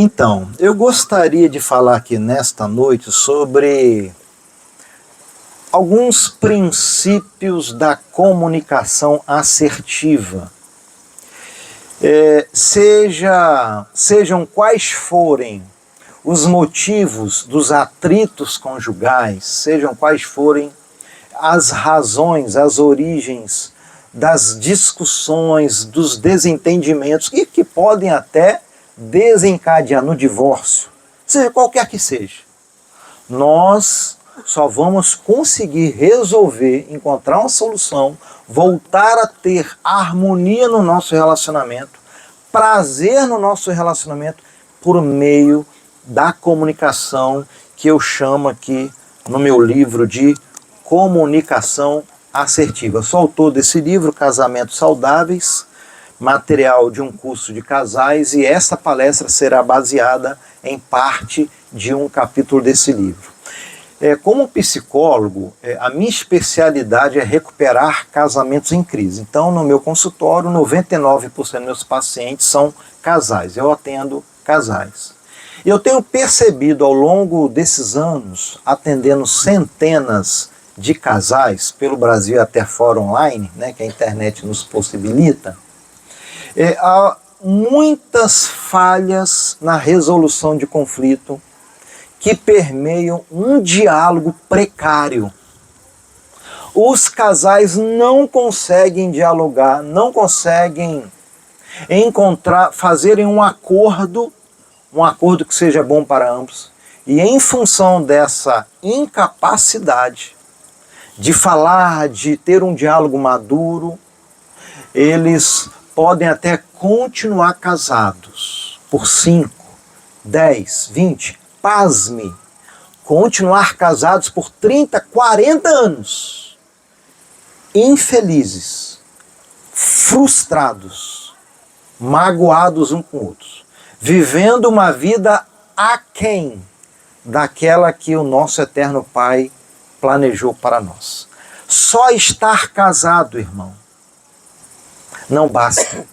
Então, eu gostaria de falar aqui nesta noite sobre alguns princípios da comunicação assertiva. Sejam quais forem os motivos dos atritos conjugais, sejam quais forem as razões, as origens das discussões, dos desentendimentos, e que podem até desencadear no divórcio, seja qualquer que seja. Nós só vamos conseguir resolver, encontrar uma solução, voltar a ter harmonia no nosso relacionamento, prazer no nosso relacionamento, por meio da comunicação, que eu chamo aqui no meu livro de comunicação assertiva. Eu sou autor desse livro, Casamentos Saudáveis, material de um curso de casais, e esta palestra será baseada em parte de um capítulo desse livro. Como psicólogo, a minha especialidade é recuperar casamentos em crise. Então, no meu consultório, 99% dos meus pacientes são casais. Eu atendo casais. E eu tenho percebido ao longo desses anos, atendendo centenas de casais pelo Brasil e até fora online, né, que a internet nos possibilita, há muitas falhas na resolução de conflito que permeiam um diálogo precário. Os casais não conseguem dialogar, não conseguem fazerem um acordo que seja bom para ambos. E em função dessa incapacidade de falar, de ter um diálogo maduro, eles podem até continuar casados por 5, 10, 20, pasme, continuar casados por 30, 40 anos, infelizes, frustrados, magoados um com o outro, vivendo uma vida aquém daquela que o nosso eterno Pai planejou para nós. Só estar casado, irmão, não basta.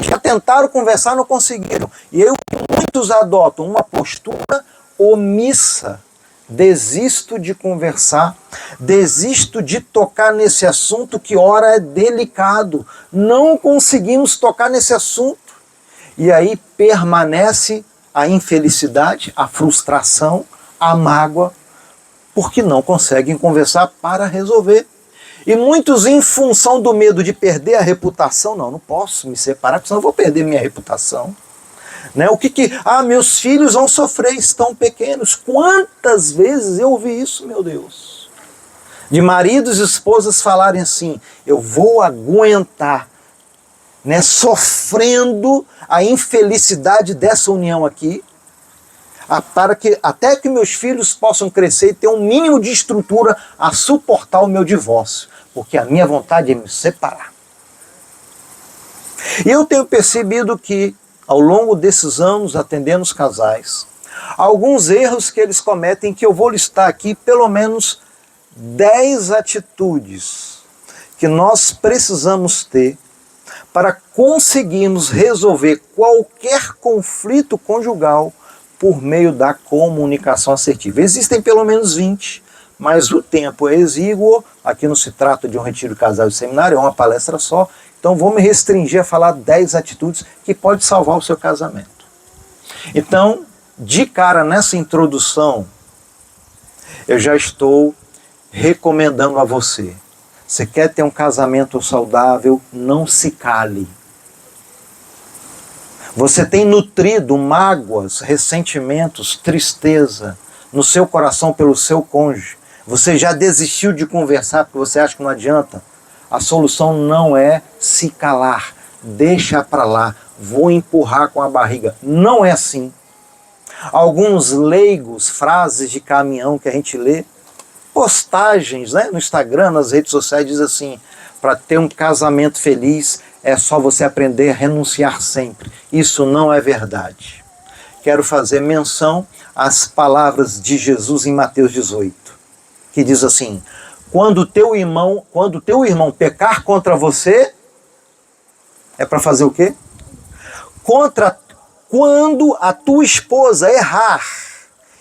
Já tentaram conversar, não conseguiram. E aí muitos adotam uma postura omissa. Desisto de conversar, desisto de tocar nesse assunto que ora é delicado. Não conseguimos tocar nesse assunto. E aí permanece a infelicidade, a frustração, a mágoa, porque não conseguem conversar para resolver. E muitos, em função do medo de perder a reputação, não posso me separar, porque senão eu vou perder minha reputação. Né? Meus filhos vão sofrer, estão pequenos. Quantas vezes eu ouvi isso, meu Deus? De maridos e esposas falarem assim, eu vou aguentar, né, sofrendo a infelicidade dessa união aqui, até que meus filhos possam crescer e ter um mínimo de estrutura a suportar o meu divórcio, porque a minha vontade é me separar. E eu tenho percebido que, ao longo desses anos, atendendo os casais, alguns erros que eles cometem, que eu vou listar aqui, pelo menos 10 atitudes que nós precisamos ter para conseguirmos resolver qualquer conflito conjugal por meio da comunicação assertiva. Existem pelo menos 20, mas o tempo é exíguo. Aqui não se trata de um retiro de casal de seminário, é uma palestra só. Então vou me restringir a falar 10 atitudes que podem salvar o seu casamento. Então, de cara nessa introdução, eu já estou recomendando a você. Você quer ter um casamento saudável? Não se cale. Você tem nutrido mágoas, ressentimentos, tristeza no seu coração pelo seu cônjuge. Você já desistiu de conversar porque você acha que não adianta? A solução não é se calar. Deixa para lá. vou empurrar com a barriga. Não é assim. Alguns leigos, frases de caminhão que a gente lê, postagens, né, no Instagram, nas redes sociais, diz assim: para ter um casamento feliz é só você aprender a renunciar sempre. Isso não é verdade. Quero fazer menção às palavras de Jesus em Mateus 18, que diz assim: quando teu irmão pecar contra você, é para fazer o quê? Quando a tua esposa errar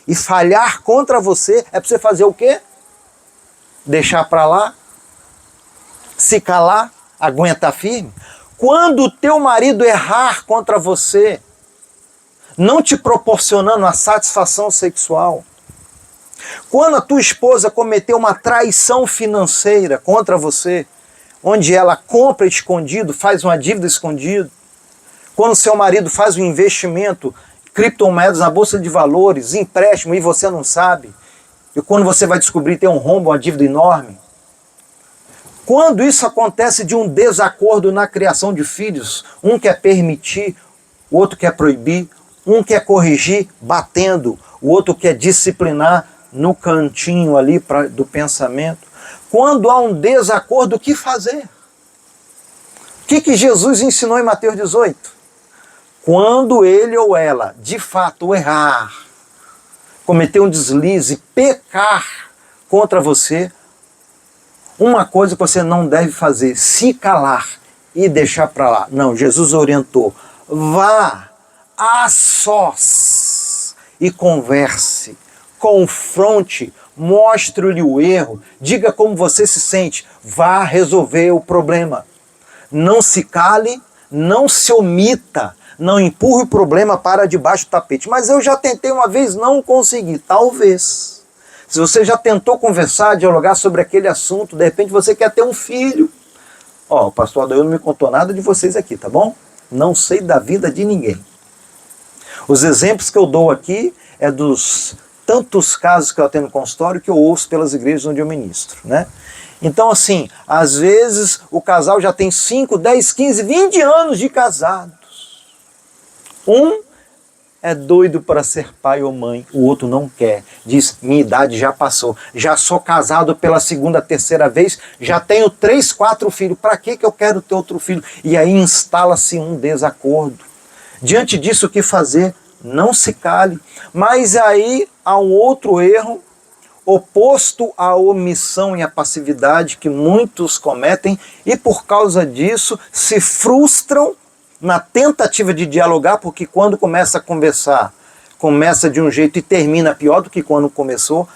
e falhar contra você, é para você fazer o quê? Deixar para lá? Se calar? Aguentar firme? Quando o teu marido errar contra você, não te proporcionando a satisfação sexual, quando a tua esposa cometeu uma traição financeira contra você, onde ela compra escondido, faz uma dívida escondida, quando seu marido faz um investimento, criptomoedas na bolsa de valores, empréstimo, e você não sabe, e quando você vai descobrir tem um rombo, uma dívida enorme, quando isso acontece de um desacordo na criação de filhos, um quer permitir, o outro quer proibir, um quer corrigir batendo, o outro quer disciplinar no cantinho ali do pensamento. Quando há um desacordo, o que fazer? O que Jesus ensinou em Mateus 18? Quando ele ou ela, de fato, errar, cometer um deslize, pecar contra você, uma coisa que você não deve fazer: se calar e deixar para lá. Não, Jesus orientou: vá a sós e converse, confronte, mostre-lhe o erro, diga como você se sente, vá resolver o problema. Não se cale, não se omita, não empurre o problema para debaixo do tapete. Mas eu já tentei uma vez, não consegui. Talvez. Se você já tentou conversar, dialogar sobre aquele assunto, de repente você quer ter um filho. Ó, o pastor Adair não me contou nada de vocês aqui, tá bom? Não sei da vida de ninguém. Os exemplos que eu dou aqui é dos tantos casos que eu tenho no consultório que eu ouço pelas igrejas onde eu ministro, né? Então, assim, às vezes o casal já tem 5, 10, 15, 20 anos de casados. Um é doido para ser pai ou mãe, o outro não quer. Diz: minha idade já passou, já sou casado pela segunda, terceira vez, já tenho 3, 4 filhos, para que eu quero ter outro filho? E aí instala-se um desacordo. Diante disso, o que fazer? Não se cale. Mas aí há um outro erro, oposto à omissão e à passividade que muitos cometem, e por causa disso se frustram na tentativa de dialogar, porque quando começa a conversar, começa de um jeito e termina pior do que quando começou.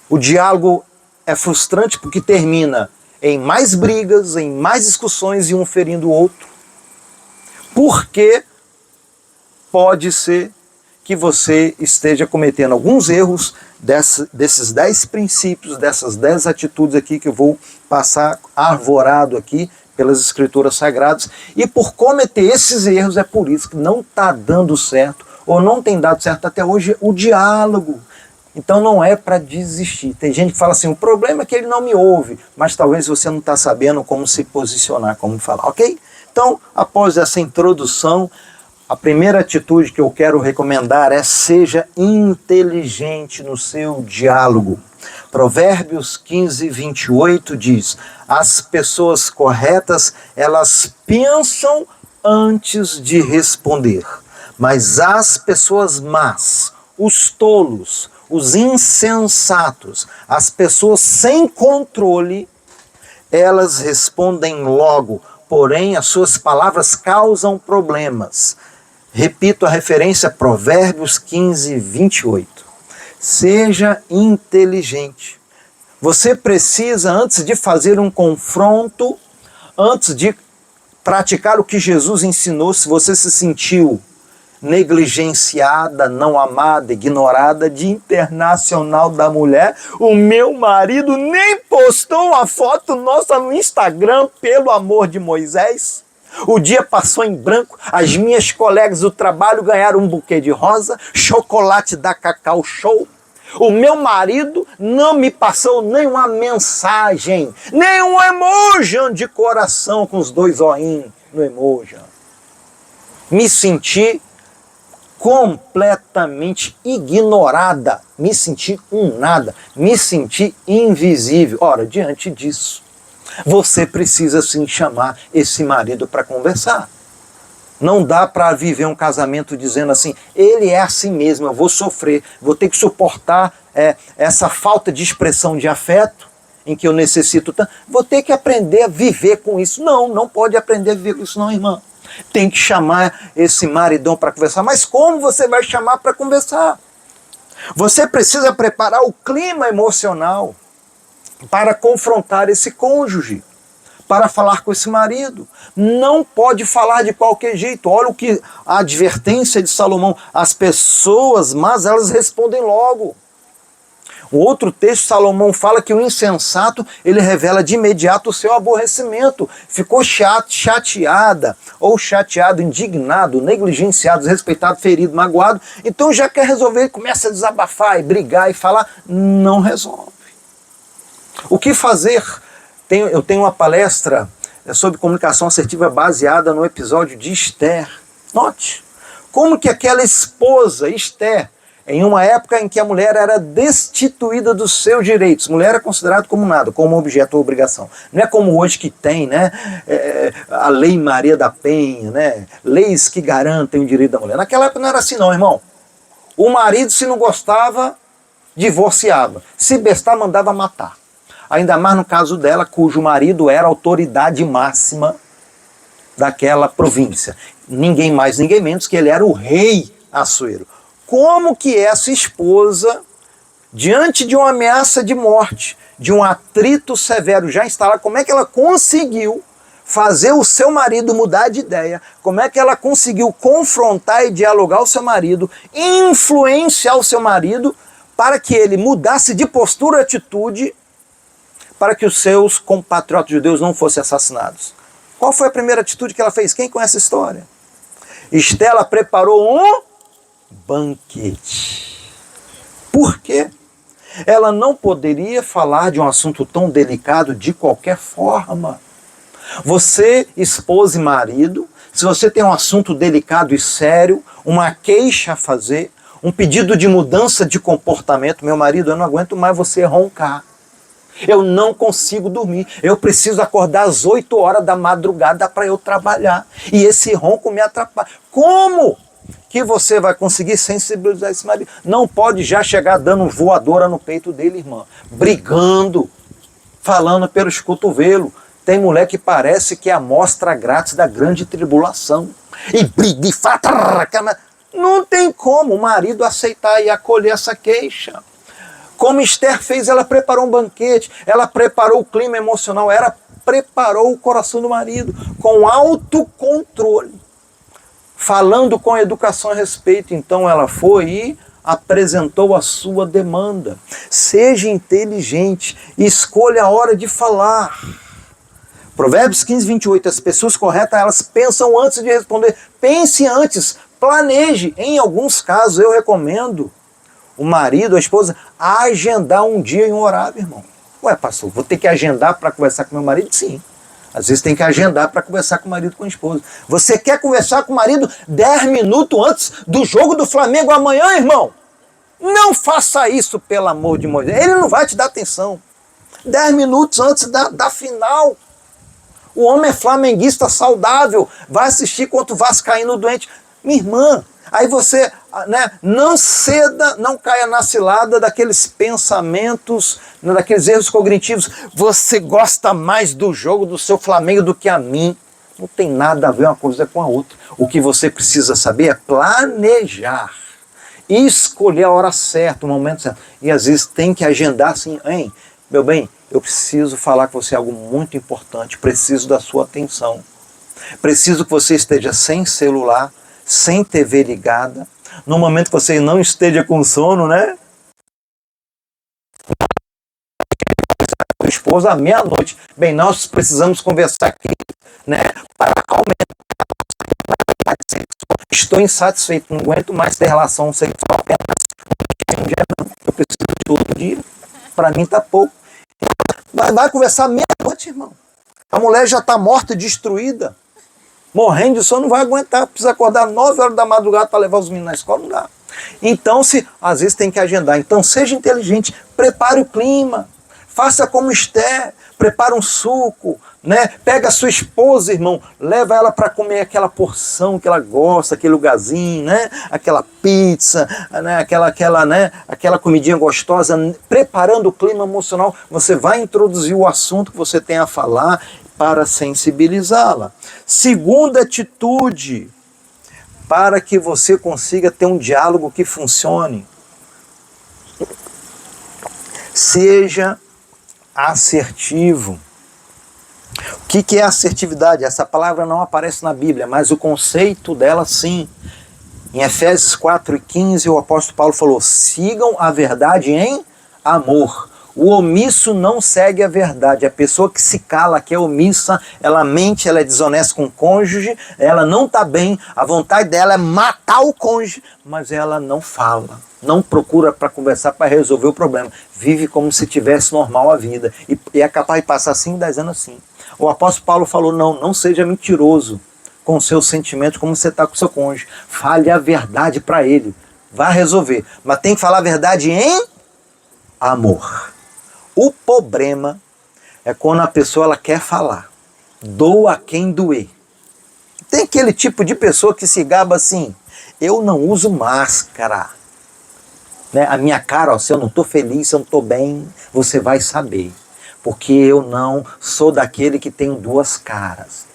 O diálogo é frustrante porque termina em mais brigas, em mais discussões e um ferindo o outro. Porque pode ser que você esteja cometendo alguns erros desses 10 princípios, dessas 10 atitudes aqui que eu vou passar arvorado aqui pelas escrituras sagradas, e por cometer esses erros é por isso que não está dando certo, ou não tem dado certo até hoje, o diálogo. Então não é para desistir. Tem gente que fala assim: o problema é que ele não me ouve, mas talvez você não está sabendo como se posicionar, como falar, ok? Então, após essa introdução, a primeira atitude que eu quero recomendar é: seja inteligente no seu diálogo. Provérbios 15, 28 diz: as pessoas corretas, elas pensam antes de responder, mas as pessoas más, os tolos, os insensatos, as pessoas sem controle, elas respondem logo, porém as suas palavras causam problemas. Repito a referência, Provérbios 15, 28. Seja inteligente. Você precisa, antes de fazer um confronto, antes de praticar o que Jesus ensinou, se você se sentiu negligenciada, não amada, ignorada, Dia Internacional da Mulher, o meu marido nem postou uma foto nossa no Instagram, pelo amor de Moisés. O dia passou em branco, as minhas colegas do trabalho ganharam um buquê de rosa, chocolate da Cacau Show. O meu marido não me passou nenhuma mensagem, nenhum emoji de coração com os 2 oinhos no emoji. Me senti completamente ignorada, me senti um nada, me senti invisível. Ora, diante disso, você precisa sim chamar esse marido para conversar. Não dá para viver um casamento dizendo assim, ele é assim mesmo, eu vou sofrer, vou ter que suportar essa falta de expressão de afeto, em que eu necessito tanto, vou ter que aprender a viver com isso. Não, não pode aprender a viver com isso não, irmã. Tem que chamar esse maridão para conversar. Mas como você vai chamar para conversar? Você precisa preparar o clima emocional para confrontar esse cônjuge, para falar com esse marido. Não pode falar de qualquer jeito. Olha o que a advertência de Salomão. As pessoas más, elas respondem logo. O outro texto, Salomão fala que o insensato, ele revela de imediato o seu aborrecimento. Ficou chateada, ou chateado, indignado, negligenciado, desrespeitado, ferido, magoado. Então já quer resolver, começa a desabafar e brigar e falar. Não resolve. O que fazer? Eu tenho uma palestra sobre comunicação assertiva baseada no episódio de Esther. Note, como que aquela esposa, Esther, em uma época em que a mulher era destituída dos seus direitos, mulher era considerada como nada, como objeto ou obrigação. Não é como hoje que tem, né, a Lei Maria da Penha, né, leis que garantem o direito da mulher. Naquela época não era assim não, irmão. O marido, se não gostava, divorciava. Se bestar, mandava matar. Ainda mais no caso dela, cujo marido era a autoridade máxima daquela província. Ninguém mais, ninguém menos que ele era o rei Assuero. Como que essa esposa, diante de uma ameaça de morte, de um atrito severo já instalado, como é que ela conseguiu fazer o seu marido mudar de ideia? Como é que ela conseguiu confrontar e dialogar o seu marido, influenciar o seu marido para que ele mudasse de postura e atitude para que os seus compatriotas judeus não fossem assassinados? Qual foi a primeira atitude que ela fez? Quem conhece a história? Estela preparou um banquete. Por quê? Ela não poderia falar de um assunto tão delicado de qualquer forma. Você, esposa e marido, se você tem um assunto delicado e sério, uma queixa a fazer, um pedido de mudança de comportamento, meu marido, eu não aguento mais você roncar. Eu não consigo dormir. Eu preciso acordar às 8 horas da madrugada para eu trabalhar. E esse ronco me atrapalha. Como que você vai conseguir sensibilizar esse marido? Não pode já chegar dando voadora no peito dele, irmã. Brigando, falando pelos cotovelos. Tem mulher que parece que é a amostra grátis da grande tribulação. E briga e fala. Não tem como o marido aceitar e acolher essa queixa. Como Esther fez, ela preparou um banquete, ela preparou o clima emocional, ela preparou o coração do marido com autocontrole, falando com educação e respeito. Então ela foi e apresentou a sua demanda. Seja inteligente, escolha a hora de falar. Provérbios 15, 28, as pessoas corretas, elas pensam antes de responder. Pense antes, planeje. Em alguns casos eu recomendo o marido, a esposa, agendar um dia e um horário, irmão. Ué, pastor, vou ter que agendar para conversar com meu marido? Sim. Às vezes tem que agendar para conversar com o marido, com a esposa. Você quer conversar com o marido 10 minutos antes do jogo do Flamengo amanhã, irmão? Não faça isso, pelo amor de Moisés. Ele não vai te dar atenção. 10 minutos antes da final. O homem é flamenguista saudável, vai assistir contra o vascaíno doente. Minha irmã, aí você, né, não ceda, não caia na cilada daqueles pensamentos, né, daqueles erros cognitivos. Você gosta mais do jogo do seu Flamengo do que a mim. Não tem nada a ver uma coisa com a outra. O que você precisa saber é planejar, escolher a hora certa, o momento certo. E às vezes tem que agendar assim, hein, meu bem, eu preciso falar com você algo muito importante, preciso da sua atenção. Preciso que você esteja sem celular, sem TV ligada, no momento que você não esteja com sono, né? Esposa à meia-noite. Bem, nós precisamos conversar aqui, né? Para aumentar a sexual. Estou insatisfeito, não aguento mais ter relação sexual apenas um dia, não. Eu preciso de todo dia. Para mim tá pouco. Vai conversar meia-noite, irmão. A mulher já está morta, destruída. morrendo de sono, não vai aguentar, precisa acordar 9 horas da madrugada para levar os meninos na escola, não dá. Então, às vezes tem que agendar. Então, seja inteligente, prepare o clima, faça como Esther, prepara um suco, né? Pega a sua esposa, irmão, leva ela para comer aquela porção que ela gosta, aquele lugarzinho, né? Aquela pizza, né? Aquela comidinha gostosa, preparando o clima emocional. Você vai introduzir o assunto que você tem a falar para sensibilizá-la. Segunda atitude, para que você consiga ter um diálogo que funcione. Seja assertivo. O que é assertividade? Essa palavra não aparece na Bíblia, mas o conceito dela sim. Em Efésios 4:15, o apóstolo Paulo falou: sigam a verdade em amor. O omisso não segue a verdade. A pessoa que se cala, que é omissa, ela mente, ela é desonesta com o cônjuge, ela não está bem, a vontade dela é matar o cônjuge, mas ela não fala, não procura para conversar, para resolver o problema. Vive como se tivesse normal a vida e é capaz de passar 5, 10 anos assim. O apóstolo Paulo falou: não seja mentiroso com os seus sentimentos como você está com o seu cônjuge. Fale a verdade para ele, vá resolver. Mas tem que falar a verdade em amor. O problema é quando a pessoa ela quer falar. Doa quem doer. Tem aquele tipo de pessoa que se gaba assim: eu não uso máscara. Né? A minha cara, ó, se eu não estou feliz, se eu não estou bem, você vai saber. Porque eu não sou daquele que tem duas caras.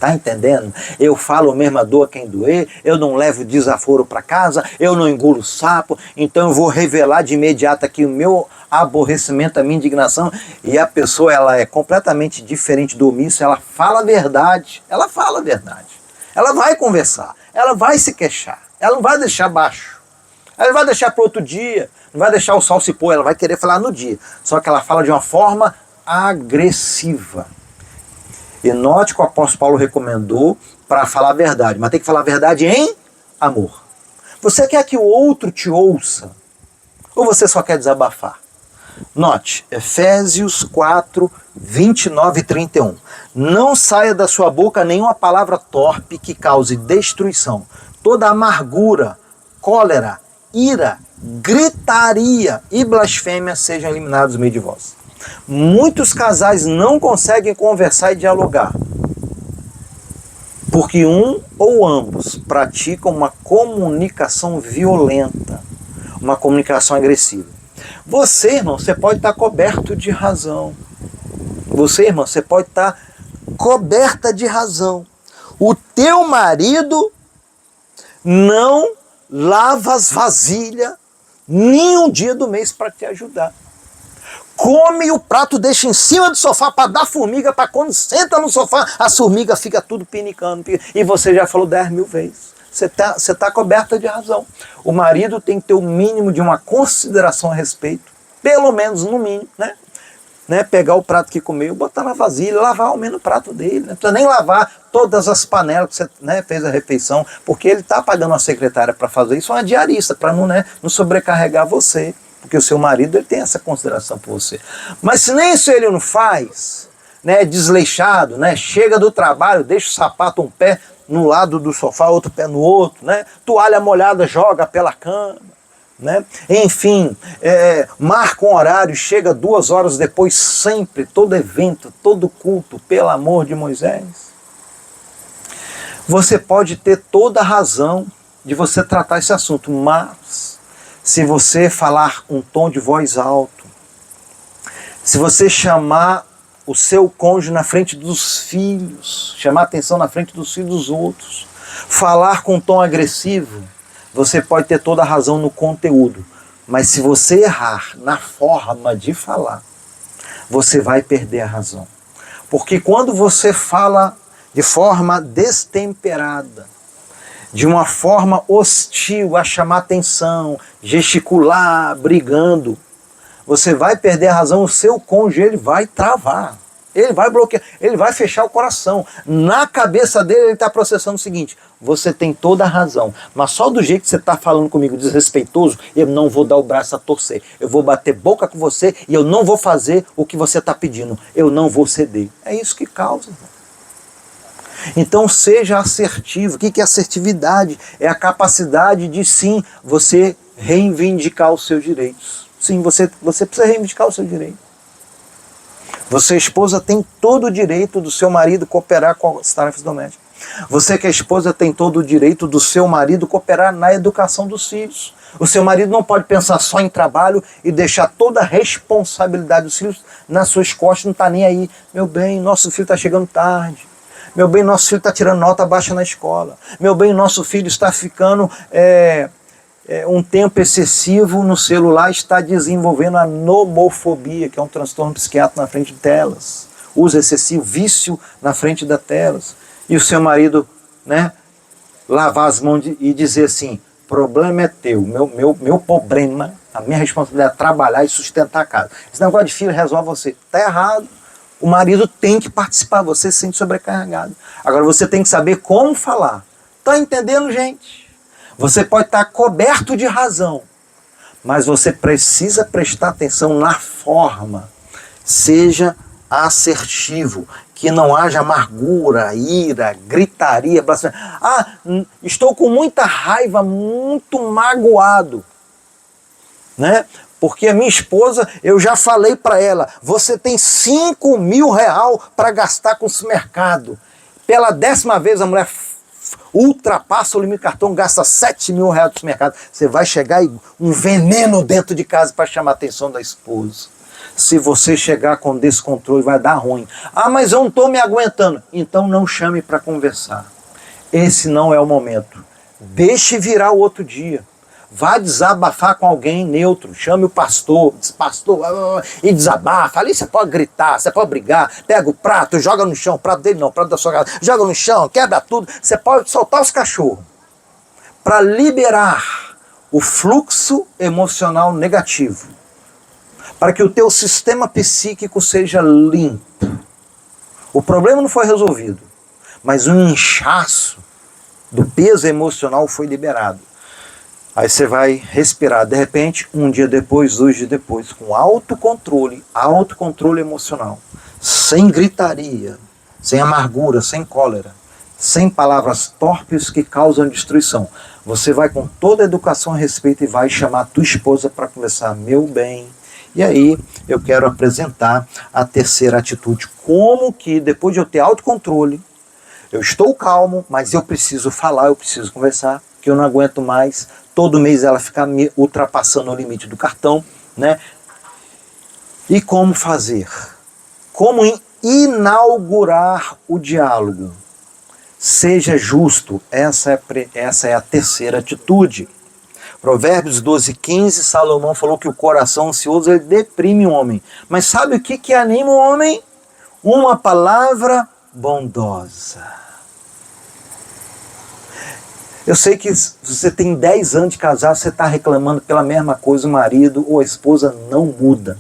Tá entendendo? Eu falo mesmo a dor quem doer, eu não levo desaforo para casa, eu não engulo sapo, então eu vou revelar de imediato aqui o meu aborrecimento, a minha indignação, e a pessoa ela é completamente diferente do omisso, ela fala a verdade, ela vai conversar, ela vai se queixar, ela não vai deixar baixo, ela vai deixar para outro dia, não vai deixar o sol se pôr, ela vai querer falar no dia, só que ela fala de uma forma agressiva. E note que o apóstolo Paulo recomendou para falar a verdade, mas tem que falar a verdade em amor. Você quer que o outro te ouça? Ou você só quer desabafar? Note, Efésios 4, 29 e 31. Não saia da sua boca nenhuma palavra torpe que cause destruição. Toda amargura, cólera, ira, gritaria e blasfêmia sejam eliminados do meio de vós. Muitos casais não conseguem conversar e dialogar, porque um ou ambos praticam uma comunicação violenta, uma comunicação agressiva. Você, irmão, você pode estar coberto de razão. Você, irmão, você pode estar coberta de razão. O teu marido não lava as vasilhas nenhum dia do mês para te ajudar. Come o prato, deixa em cima do sofá para dar formiga, para quando senta no sofá, a formiga fica tudo pinicando. E você já falou 10.000 vezes. Você tá coberta de razão. O marido tem que ter o mínimo de uma consideração a respeito, pelo menos no mínimo, né? Pegar o prato que comeu, botar na vasilha, lavar ao menos o prato dele. Não precisa nem lavar todas as panelas que você, né, fez a refeição, porque ele está pagando uma secretária para fazer isso, uma diarista, para não sobrecarregar você. Porque o seu marido ele tem essa consideração por você. Mas se nem isso ele não faz, né, desleixado, né, chega do trabalho, deixa o sapato um pé no lado do sofá, outro pé no outro, né, toalha molhada joga pela cama, né, enfim, marca um horário, chega 2 horas depois sempre, todo evento, todo culto, pelo amor de Moisés. Você pode ter toda a razão de você tratar esse assunto, mas se você falar um tom de voz alto, se você chamar o seu cônjuge na frente dos filhos, chamar atenção na frente dos filhos dos outros, falar com um tom agressivo, você pode ter toda a razão no conteúdo, mas se você errar na forma de falar, você vai perder a razão. Porque quando você fala de forma destemperada, de uma forma hostil, a chamar atenção, gesticular, brigando, você vai perder a razão, o seu cônjuge ele vai travar, ele vai bloquear, ele vai fechar o coração. Na cabeça dele ele está processando o seguinte: você tem toda a razão, mas só do jeito que você está falando comigo desrespeitoso, eu não vou dar o braço a torcer, eu vou bater boca com você e eu não vou fazer o que você está pedindo, eu não vou ceder. É isso que causa, irmão. Então seja assertivo. O que é assertividade? É a capacidade de sim, você reivindicar os seus direitos. Sim, você precisa reivindicar o seu direito. Você, esposa, tem todo o direito do seu marido cooperar com as tarefas domésticas. Você que é esposa tem todo o direito do seu marido cooperar na educação dos filhos. O seu marido não pode pensar só em trabalho e deixar toda a responsabilidade dos filhos nas suas costas, não está nem aí. Meu bem, nosso filho está chegando tarde. Meu bem, nosso filho está tirando nota baixa na escola. Meu bem, nosso filho está ficando um tempo excessivo no celular, está desenvolvendo a nomofobia, que é um transtorno psiquiátrico na frente de telas. Uso excessivo, vício na frente das telas. E o seu marido, né, lavar as mãos e dizer assim, problema é teu, meu problema, a minha responsabilidade é trabalhar e sustentar a casa. Esse negócio de filho resolve você. Está errado. O marido tem que participar, você se sente sobrecarregado. Agora você tem que saber como falar. Está entendendo, gente? Você pode estar coberto de razão, mas você precisa prestar atenção na forma. Seja assertivo, que não haja amargura, ira, gritaria, blasfêmia. Estou com muita raiva, muito magoado, né? Porque a minha esposa, eu já falei para ela, você tem R$5.000 para gastar com o supermercado. Pela 10ª vez a mulher ultrapassa o limite do cartão, gasta R$7.000 no supermercado. Você vai chegar e um veneno dentro de casa para chamar a atenção da esposa. Se você chegar com descontrole, vai dar ruim. Mas eu não estou me aguentando. Então não chame para conversar. Esse não é o momento. Deixe virar o outro dia. Vá desabafar com alguém neutro. Chame o pastor, diz, pastor, e desabafa. Ali você pode gritar, você pode brigar. Pega o prato, joga no chão. O prato dele não, o prato da sua casa. Joga no chão, quebra tudo. Você pode soltar os cachorros. Para liberar o fluxo emocional negativo. Para que o teu sistema psíquico seja limpo. O problema não foi resolvido, mas o inchaço do peso emocional foi liberado. Aí você vai respirar, de repente, um dia depois, 2 dias depois, com autocontrole emocional, sem gritaria, sem amargura, sem cólera, sem palavras torpes que causam destruição. Você vai com toda a educação a respeito e vai chamar a tua esposa para conversar, meu bem. E aí eu quero apresentar a terceira atitude, como que depois de eu ter autocontrole, eu estou calmo, mas eu preciso falar, eu preciso conversar, que eu não aguento mais, todo mês ela fica me ultrapassando o limite do cartão, né? E como fazer? Como inaugurar o diálogo? Seja justo, essa é a terceira atitude. Provérbios 12:15, Salomão falou que o coração ansioso ele deprime o homem. Mas sabe o que anima o homem? Uma palavra bondosa. Eu sei que você tem 10 anos de casado, você está reclamando pela mesma coisa, o marido ou a esposa não muda.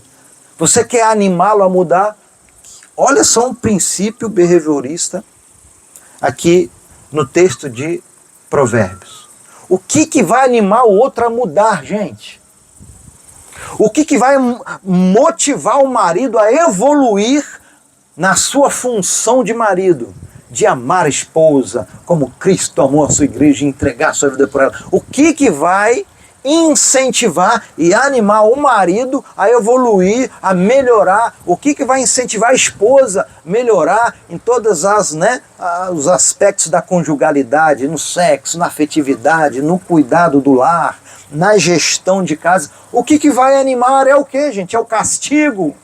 Você quer animá-lo a mudar? Olha só um princípio behaviorista aqui no texto de Provérbios. O que vai animar o outro a mudar, gente? O que vai motivar o marido a evoluir na sua função de marido? De amar a esposa como Cristo amou a sua igreja e entregar a sua vida por ela. O que vai incentivar e animar o marido a evoluir, a melhorar? O que vai incentivar a esposa a melhorar em todas os aspectos da conjugalidade, no sexo, na afetividade, no cuidado do lar, na gestão de casa? O que vai animar é o que, gente? É o castigo?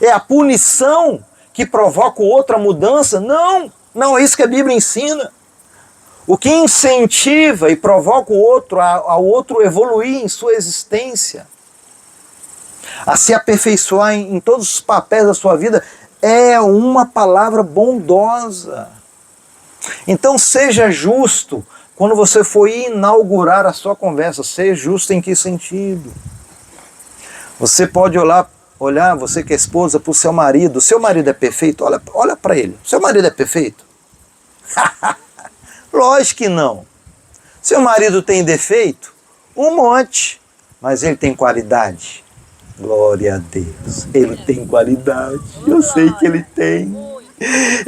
É a punição que provoca outra mudança? Não é isso que a Bíblia ensina. O que incentiva e provoca o outro ao outro evoluir em sua existência, a se aperfeiçoar em todos os papéis da sua vida, é uma palavra bondosa. Então seja justo quando você for inaugurar a sua conversa. Seja justo em que sentido? Você pode olhar, você que é esposa, para o seu marido. O seu marido é perfeito? Olha para ele. O seu marido é perfeito? Lógico que não. Seu marido tem defeito? Um monte. Mas ele tem qualidade? Glória a Deus. Ele tem qualidade. Eu sei que ele tem.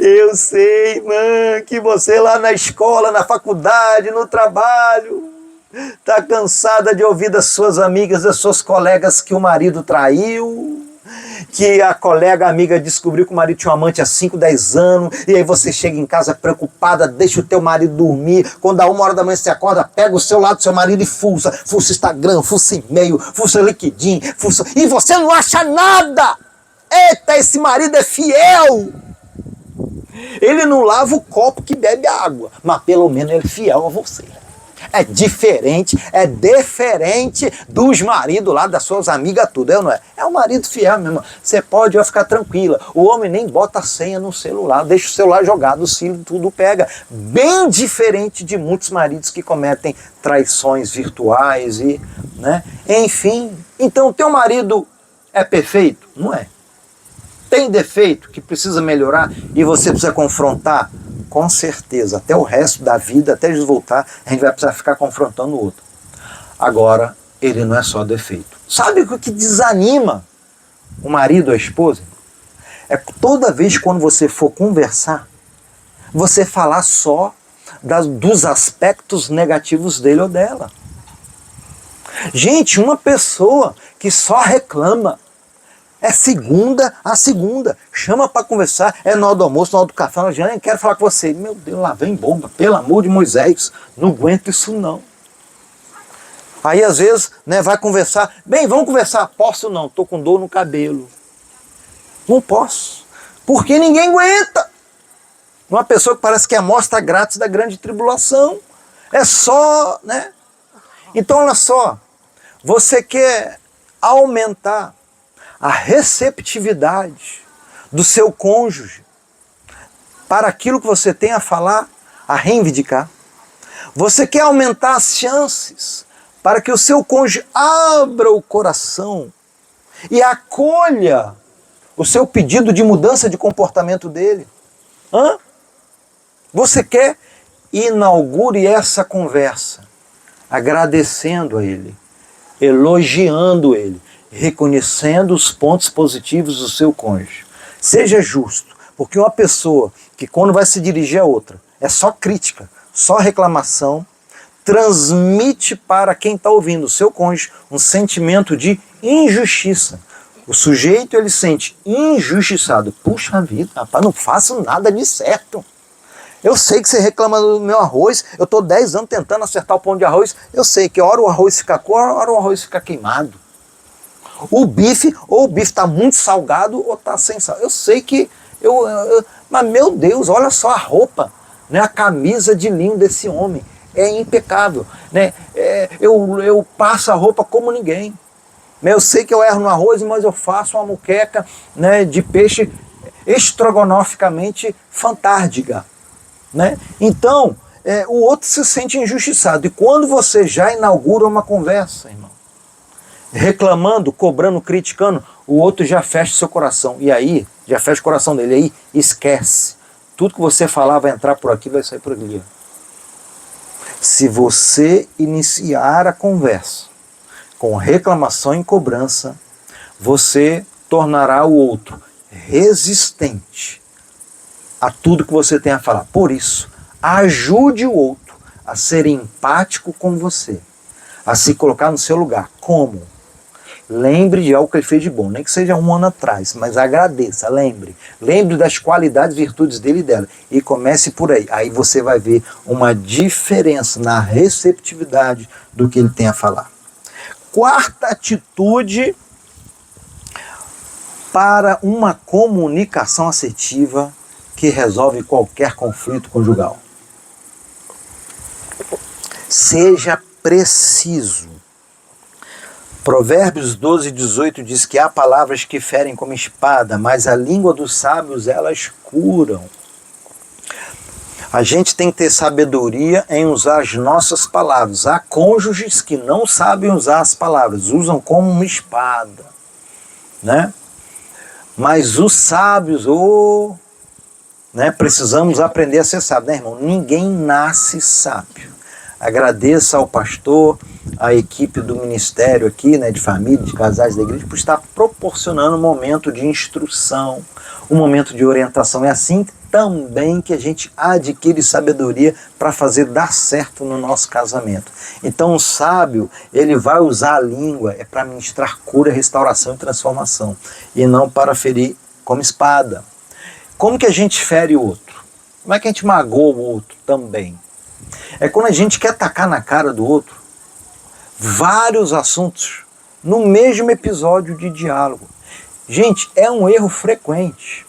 Eu sei, irmã, que você lá na escola, na faculdade, no trabalho, está cansada de ouvir das suas amigas, das suas colegas que o marido traiu, que a colega amiga descobriu que o marido tinha um amante há 5, 10 anos, e aí você chega em casa preocupada, deixa o teu marido dormir, quando dá 1 hora da manhã você acorda, pega o celular do seu marido e fuça Instagram, fuça e-mail, fuça LinkedIn, fuça, e você não acha nada! Eita, esse marido é fiel! Ele não lava o copo que bebe água, mas pelo menos ele é fiel a você. É diferente dos maridos lá, das suas amigas, tudo, não é? É um marido fiel mesmo. Você pode ficar tranquila. O homem nem bota a senha no celular, deixa o celular jogado, os filhos tudo pega. Bem diferente de muitos maridos que cometem traições virtuais e, né? Enfim, então teu marido é perfeito? Não é. Tem defeito que precisa melhorar e você precisa confrontar? Com certeza, até o resto da vida, até Jesus voltar, a gente vai precisar ficar confrontando o outro. Agora, ele não é só defeito. Sabe o que desanima o marido ou a esposa? É toda vez quando você for conversar, você falar só dos aspectos negativos dele ou dela. Gente, uma pessoa que só reclama, é segunda a segunda, chama para conversar, é na hora do almoço, na hora do café, na hora de jantar, quero falar com você. Meu Deus, lá vem bomba, pelo amor de Moisés, não aguento isso não. Aí às vezes, né, vai conversar, bem, vamos conversar, posso não, estou com dor no cabelo. Não posso, porque ninguém aguenta. Uma pessoa que parece que é a amostra grátis da grande tribulação, é só, né? Então olha só, você quer aumentar a receptividade do seu cônjuge para aquilo que você tem a falar, a reivindicar. Você quer aumentar as chances para que o seu cônjuge abra o coração e acolha o seu pedido de mudança de comportamento dele. Hã? Você quer? Inaugure essa conversa agradecendo a ele, elogiando ele, reconhecendo os pontos positivos do seu cônjuge. Seja justo, porque uma pessoa que quando vai se dirigir a outra é só crítica, só reclamação, transmite para quem está ouvindo o seu cônjuge um sentimento de injustiça. O sujeito ele sente injustiçado. Puxa vida, rapaz, não faço nada de certo. Eu sei que você reclama do meu arroz, eu estou 10 anos tentando acertar o pão de arroz, eu sei que hora o arroz fica cor, hora o arroz fica queimado. O bife, ou o bife está muito salgado ou está sem sal. Eu sei que, mas meu Deus, olha só a roupa, né, a camisa de linho desse homem, é impecável. Né, eu passo a roupa como ninguém. Eu sei que eu erro no arroz, mas eu faço uma moqueca, né, de peixe estrogonoficamente fantástica. Né? Então, o outro se sente injustiçado. E quando você já inaugura uma conversa, irmão, reclamando, cobrando, criticando, o outro já fecha seu coração. E aí, já fecha o coração dele. E aí, esquece. Tudo que você falar vai entrar por aqui, vai sair por ali. Se você iniciar a conversa com reclamação e cobrança, você tornará o outro resistente a tudo que você tem a falar. Por isso, ajude o outro a ser empático com você, a se colocar no seu lugar. Como? Lembre de algo que ele fez de bom, nem que seja 1 ano atrás, mas agradeça, lembre. Lembre das qualidades, virtudes dele e dela. E comece por aí. Aí você vai ver uma diferença na receptividade do que ele tem a falar. Quarta atitude para uma comunicação assertiva que resolve qualquer conflito conjugal. Seja preciso. Provérbios 12:18 diz que há palavras que ferem como espada, mas a língua dos sábios elas curam. A gente tem que ter sabedoria em usar as nossas palavras. Há cônjuges que não sabem usar as palavras, usam como uma espada, né? Mas os sábios, né, precisamos aprender a ser sábio, né, irmão? Ninguém nasce sábio. Agradeça ao pastor, à equipe do ministério aqui, né, de família, de casais da igreja, por estar proporcionando um momento de instrução, um momento de orientação. É assim também que a gente adquire sabedoria para fazer dar certo no nosso casamento. Então o sábio, ele vai usar a língua para ministrar cura, restauração e transformação, e não para ferir como espada. Como que a gente fere o outro? Como é que a gente magoa o outro também? É quando a gente quer tacar na cara do outro vários assuntos no mesmo episódio de diálogo. Gente, é um erro frequente.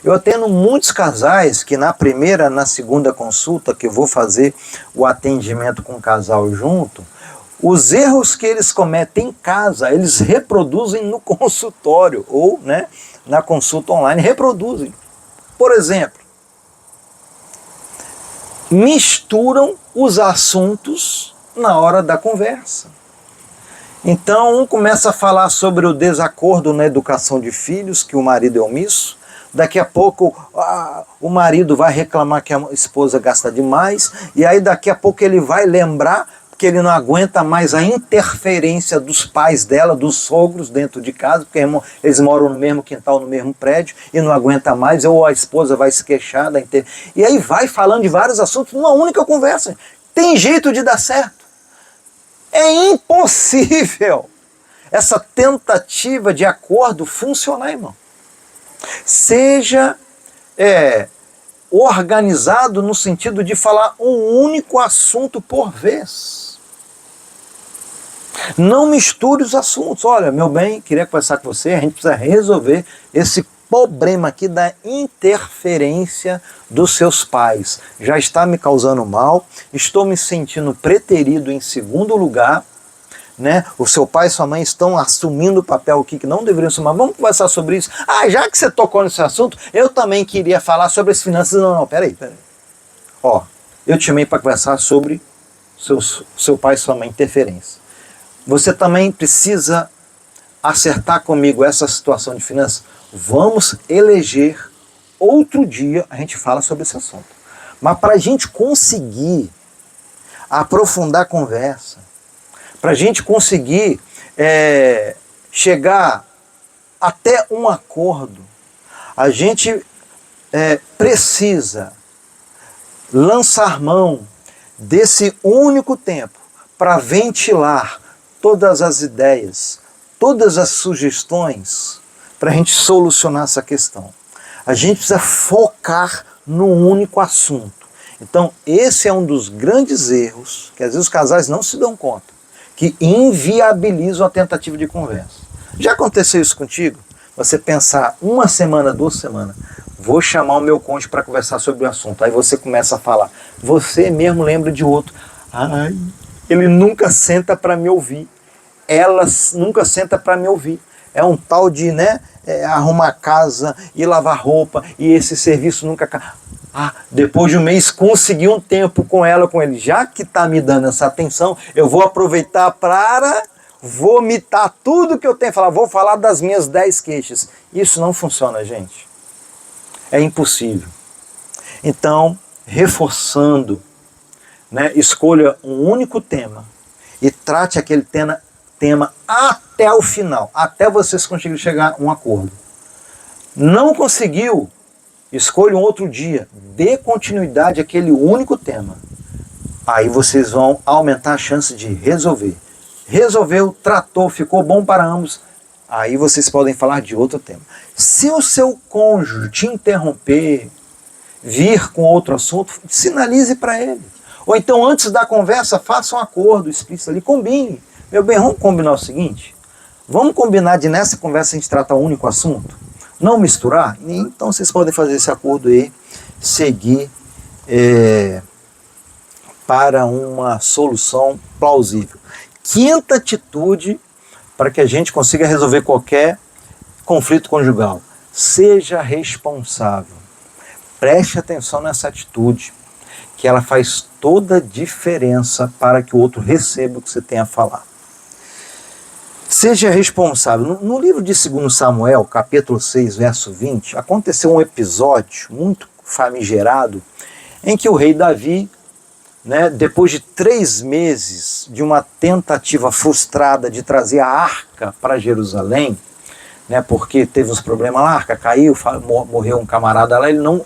Eu atendo muitos casais que na primeira, na segunda consulta, que eu vou fazer o atendimento com o casal junto, os erros que eles cometem em casa, eles reproduzem no consultório ou, né, na consulta online, reproduzem. Por exemplo, misturam os assuntos na hora da conversa. Então, um começa a falar sobre o desacordo na educação de filhos, que o marido é omisso. Daqui a pouco o marido vai reclamar que a esposa gasta demais. E aí daqui a pouco ele vai lembrar que ele não aguenta mais a interferência dos pais dela, dos sogros dentro de casa, porque eles moram no mesmo quintal, no mesmo prédio, e não aguenta mais, ou a esposa vai se queixar da E aí vai falando de vários assuntos numa única conversa. Tem jeito de dar certo? É impossível essa tentativa de acordo funcionar, irmão. Seja organizado no sentido de falar um único assunto por vez. Não misture os assuntos. Olha, meu bem, queria conversar com você, a gente precisa resolver esse problema aqui da interferência dos seus pais. Já está me causando mal, estou me sentindo preterido em segundo lugar, né? O seu pai e sua mãe estão assumindo o papel aqui que não deveriam assumir. Vamos conversar sobre isso. Já que você tocou nesse assunto, eu também queria falar sobre as finanças. Não, peraí. Ó, eu te chamei para conversar sobre seu pai e sua mãe, interferência. Você também precisa acertar comigo essa situação de finanças. Vamos eleger outro dia, a gente fala sobre esse assunto. Mas para a gente conseguir aprofundar a conversa, para a gente conseguir chegar até um acordo, a gente precisa lançar mão desse único tempo para ventilar todas as ideias, todas as sugestões, para a gente solucionar essa questão. A gente precisa focar no único assunto. Então, esse é um dos grandes erros, que às vezes os casais não se dão conta, que inviabilizam a tentativa de conversa. Já aconteceu isso contigo? Você pensar uma semana, 2 semanas, vou chamar o meu cônjuge para conversar sobre o assunto. Aí você começa a falar, você mesmo lembra de outro. Ai, ele nunca senta para me ouvir. Ela nunca senta para me ouvir. É um tal de, arrumar casa e lavar roupa, e esse serviço nunca... depois de um mês consegui um tempo com ela, com ele. Já que está me dando essa atenção, eu vou aproveitar para vomitar tudo que eu tenho a falar. Vou falar das minhas 10 queixas. Isso não funciona, gente. É impossível. Então, reforçando, escolha um único tema e trate aquele tema até o final, até vocês conseguirem chegar a um acordo. Não conseguiu? Escolha um outro dia, dê continuidade àquele único tema. Aí vocês vão aumentar a chance de resolver. Resolveu, tratou, ficou bom para ambos. Aí vocês podem falar de outro tema. Se o seu cônjuge te interromper, vir com outro assunto, sinalize para ele. Ou então, antes da conversa, faça um acordo explícito ali, combine. Meu bem, vamos combinar o seguinte? Vamos combinar de nessa conversa a gente tratar um único assunto? Não misturar? Então vocês podem fazer esse acordo e seguir para uma solução plausível. Quinta atitude para que a gente consiga resolver qualquer conflito conjugal. Seja responsável. Preste atenção nessa atitude, que ela faz toda a diferença para que o outro receba o que você tem a falar. Seja responsável. No livro de 2 Samuel, capítulo 6, verso 20, aconteceu um episódio muito famigerado em que o rei Davi, depois de 3 meses de uma tentativa frustrada de trazer a arca para Jerusalém, né, porque teve uns problemas lá, a arca caiu, morreu um camarada lá, ele não,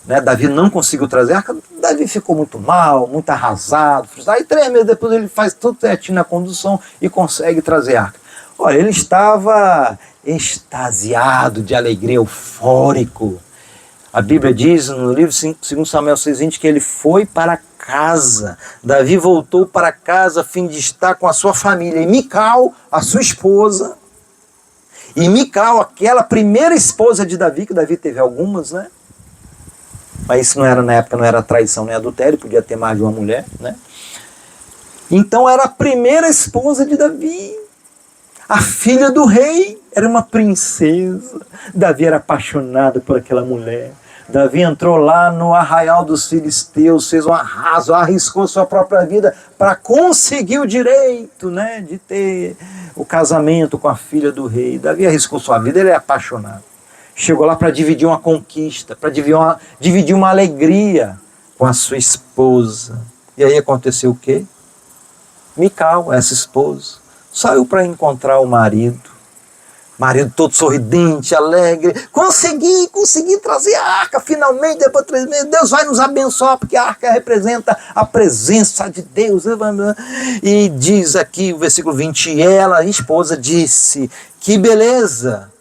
né, Davi não conseguiu trazer a arca, Davi ficou muito mal, muito arrasado, aí 3 meses depois ele faz tudo certinho na condução e consegue trazer a arca. Olha, ele estava extasiado de alegria, eufórico. A Bíblia diz no livro 2 Samuel 6,20 que ele foi para casa. Davi voltou para casa a fim de estar com a sua família. E Mical, a sua esposa, e Mical, aquela primeira esposa de Davi, que Davi teve algumas, né? Mas isso não era, na época não era traição nem adultério, podia ter mais de uma mulher, né? Então era a primeira esposa de Davi. A filha do rei era uma princesa. Davi era apaixonado por aquela mulher. Davi entrou lá no arraial dos filisteus, fez um arraso, arriscou sua própria vida para conseguir o direito, né, de ter o casamento com a filha do rei. Davi arriscou sua vida, ele é apaixonado. Chegou lá para dividir uma conquista, para dividir uma alegria com a sua esposa. E aí aconteceu o quê? Mical, essa esposa, saiu para encontrar o marido. Marido todo sorridente, alegre. Consegui trazer a arca finalmente, depois de 3 meses. Deus vai nos abençoar, porque a arca representa a presença de Deus. E diz aqui o versículo 20, e ela, a esposa, disse, que beleza,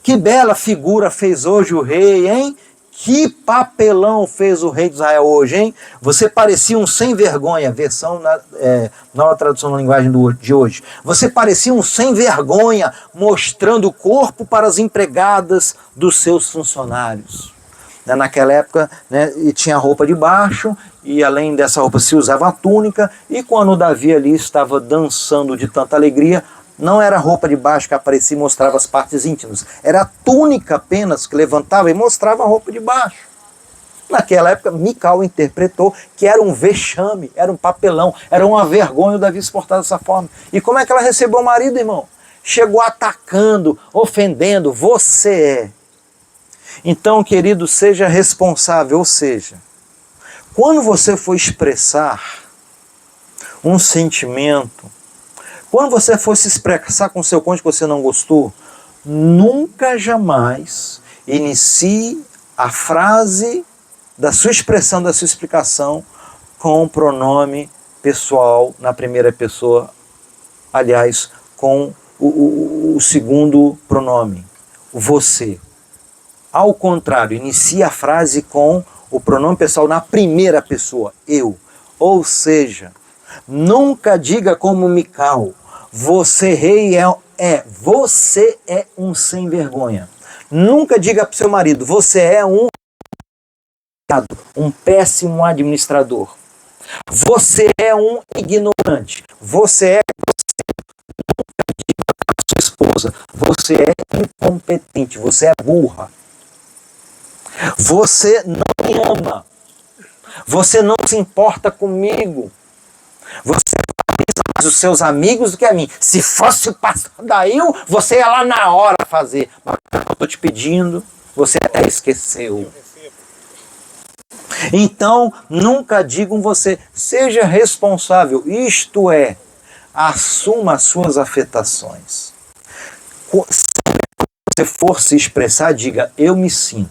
que bela figura fez hoje o rei, hein? Que papelão fez o rei de Israel hoje, hein? Você parecia um sem vergonha, versão nova tradução na linguagem de hoje. Você parecia um sem vergonha, mostrando o corpo para as empregadas dos seus funcionários. Naquela época, né, e tinha roupa de baixo, e além dessa roupa se usava a túnica, e quando Davi ali estava dançando de tanta alegria, não era a roupa de baixo que aparecia e mostrava as partes íntimas. Era a túnica apenas que levantava e mostrava a roupa de baixo. Naquela época, Mical interpretou que era um vexame, era um papelão, era uma vergonha o Davi se portar dessa forma. E como é que ela recebeu o marido, irmão? Chegou atacando, ofendendo, você é. Então, querido, seja responsável, ou seja, quando você for expressar um sentimento, quando você for se expressar com seu cônjuge que você não gostou, nunca jamais inicie a frase da sua expressão, da sua explicação com o pronome pessoal na primeira pessoa, aliás, com o segundo pronome, o você. Ao contrário, inicie a frase com o pronome pessoal na primeira pessoa, eu. Ou seja, nunca diga como Mical, você rei você é um sem vergonha. Nunca diga para o seu marido, você é um péssimo administrador. Você é um ignorante. Nunca diga para sua esposa, você é incompetente, você é burra. Você não me ama. Você não se importa comigo. Você valoriza mais os seus amigos do que a mim. Se fosse o pastor Dail, você ia lá na hora fazer. Mas eu estou te pedindo, você até esqueceu. Então, nunca digam você, seja responsável. Isto é, assuma as suas afetações. Se você for se expressar, diga, eu me sinto.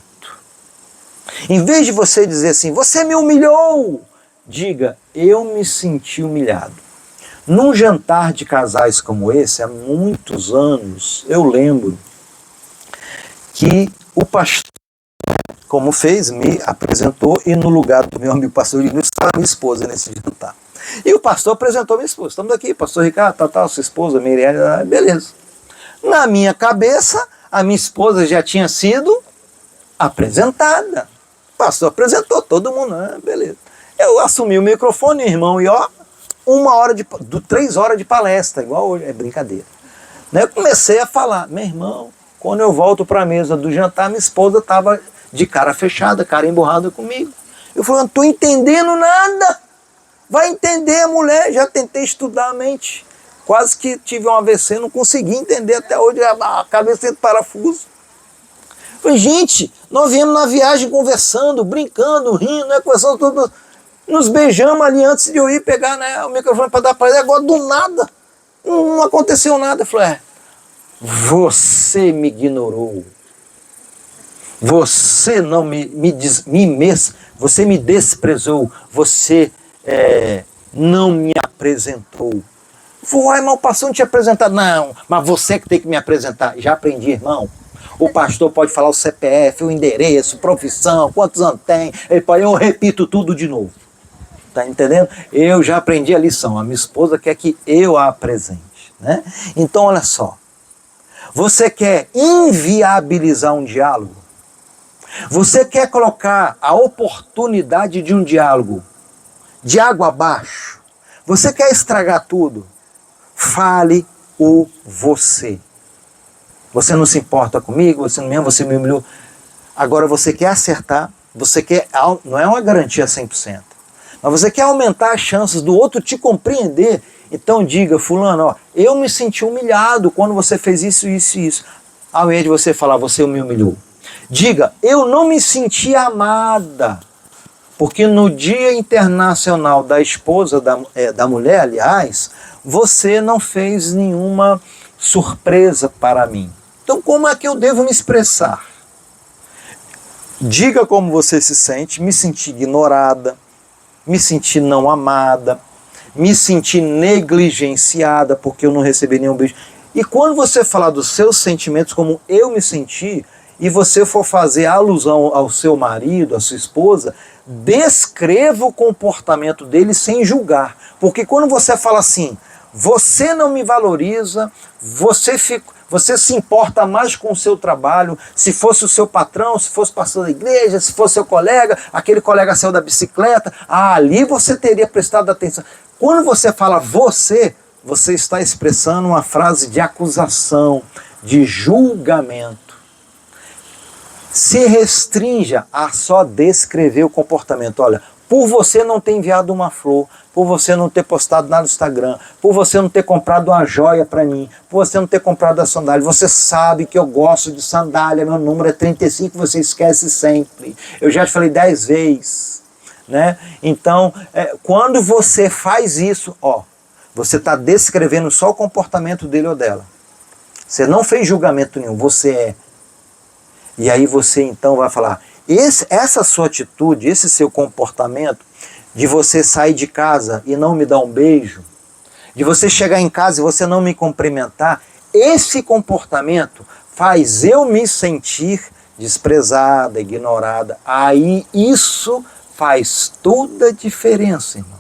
Em vez de você dizer assim, você me humilhou, diga, eu me senti humilhado. Num jantar de casais como esse, há muitos anos, eu lembro que o pastor, como fez, me apresentou e no lugar do meu amigo pastor Lino estava minha esposa nesse jantar. E o pastor apresentou minha esposa. Estamos aqui, pastor Ricardo, sua esposa, Miriane, beleza. Na minha cabeça, a minha esposa já tinha sido apresentada. O pastor apresentou todo mundo, beleza. Eu assumi o microfone, irmão, e 3 horas de palestra, igual hoje, é brincadeira. Eu comecei a falar, meu irmão, quando eu volto para a mesa do jantar, minha esposa estava de cara fechada, cara emburrada comigo. Eu falei, não estou entendendo nada. Vai entender, mulher, já tentei estudar a mente. Quase que tive um AVC, não consegui entender até hoje, a cabeça de parafuso. Falei, gente, nós viemos na viagem conversando, brincando, rindo, conversando tudo. Nos beijamos ali antes de eu ir pegar o microfone para dar para ele. Agora, do nada, não aconteceu nada. Eu falei, você me ignorou, você não você me desprezou, você não me apresentou. Uai, mas o pastor não te apresentar. Não, mas você que tem que me apresentar. Já aprendi, irmão. O pastor pode falar o CPF, o endereço, profissão, quantos anos tem. Eu repito tudo de novo. Tá entendendo? Eu já aprendi a lição. A minha esposa quer que eu a apresente, né? Então, olha só. Você quer inviabilizar um diálogo? Você quer colocar a oportunidade de um diálogo de água abaixo? Você quer estragar tudo? Fale o você. Você não se importa comigo, você me humilhou. Agora você quer acertar, você quer, não é uma garantia 100%, mas você quer aumentar as chances do outro te compreender. Então diga, fulano, ó, eu me senti humilhado quando você fez isso, isso e isso. Ao invés de você falar, você me humilhou. Diga, eu não me senti amada. Porque no Dia Internacional da Esposa, da Mulher, aliás, você não fez nenhuma surpresa para mim. Então como é que eu devo me expressar? Diga como você se sente, me senti ignorada, me senti não amada, me senti negligenciada porque eu não recebi nenhum beijo. E quando você falar dos seus sentimentos como eu me senti, e você for fazer alusão ao seu marido, à sua esposa, descreva o comportamento dele sem julgar. Porque quando você fala assim, você não me valoriza, você se importa mais com o seu trabalho, se fosse o seu patrão, se fosse pastor da igreja, se fosse seu colega, aquele colega saiu da bicicleta, ali você teria prestado atenção. Quando você fala você está expressando uma frase de acusação, de julgamento. Se restrinja a só descrever o comportamento. Olha, por você não ter enviado uma flor, por você não ter postado nada no Instagram, por você não ter comprado uma joia para mim, por você não ter comprado a sandália, você sabe que eu gosto de sandália, meu número é 35, você esquece sempre. Eu já te falei 10 vezes, né? Então, quando você faz isso, ó, você está descrevendo só o comportamento dele ou dela. Você não fez julgamento nenhum, você é. E aí você então vai falar, essa sua atitude, esse seu comportamento, de você sair de casa e não me dar um beijo, de você chegar em casa e você não me cumprimentar, esse comportamento faz eu me sentir desprezada, ignorada. Aí isso faz toda a diferença, irmão.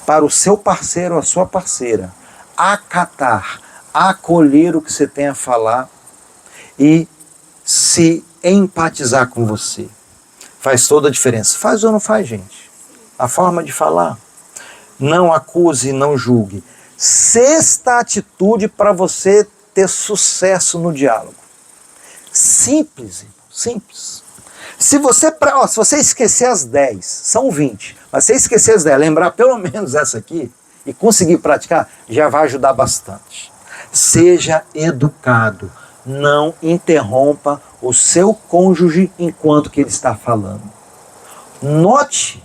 Para o seu parceiro ou a sua parceira acatar, acolher o que você tem a falar e se empatizar com você. Faz toda a diferença. Faz ou não faz, gente? A forma de falar. Não acuse, não julgue. Sexta atitude para você ter sucesso no diálogo. Simples, irmão, simples. Se você esquecer as 10, são 20, mas se você esquecer as 10, lembrar pelo menos essa aqui e conseguir praticar, já vai ajudar bastante. Seja educado. Não interrompa o seu cônjuge enquanto que ele está falando. Note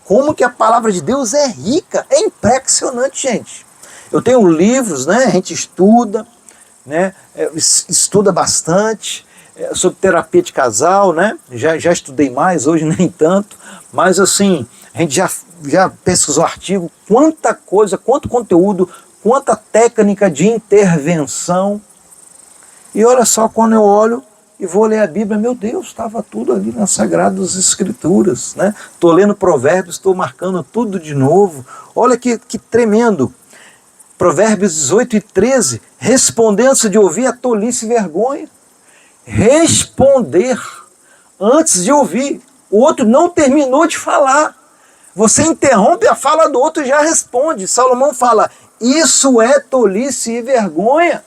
como que a palavra de Deus é rica, é impressionante, gente. Eu tenho livros, né? A gente estuda, né? Estuda bastante sobre terapia de casal, né? Já estudei mais, hoje nem tanto, mas assim, a gente já pesquisou artigo, quanta coisa, quanto conteúdo, quanta técnica de intervenção. E olha só, quando eu olho e vou ler a Bíblia, meu Deus, estava tudo ali nas Sagradas Escrituras, né? Estou lendo Provérbios, estou marcando tudo de novo. Olha que tremendo. Provérbios 18:13, respondendo-se de ouvir a tolice e vergonha. Responder antes de ouvir. O outro não terminou de falar. Você interrompe a fala do outro e já responde. Salomão fala, isso é tolice e vergonha.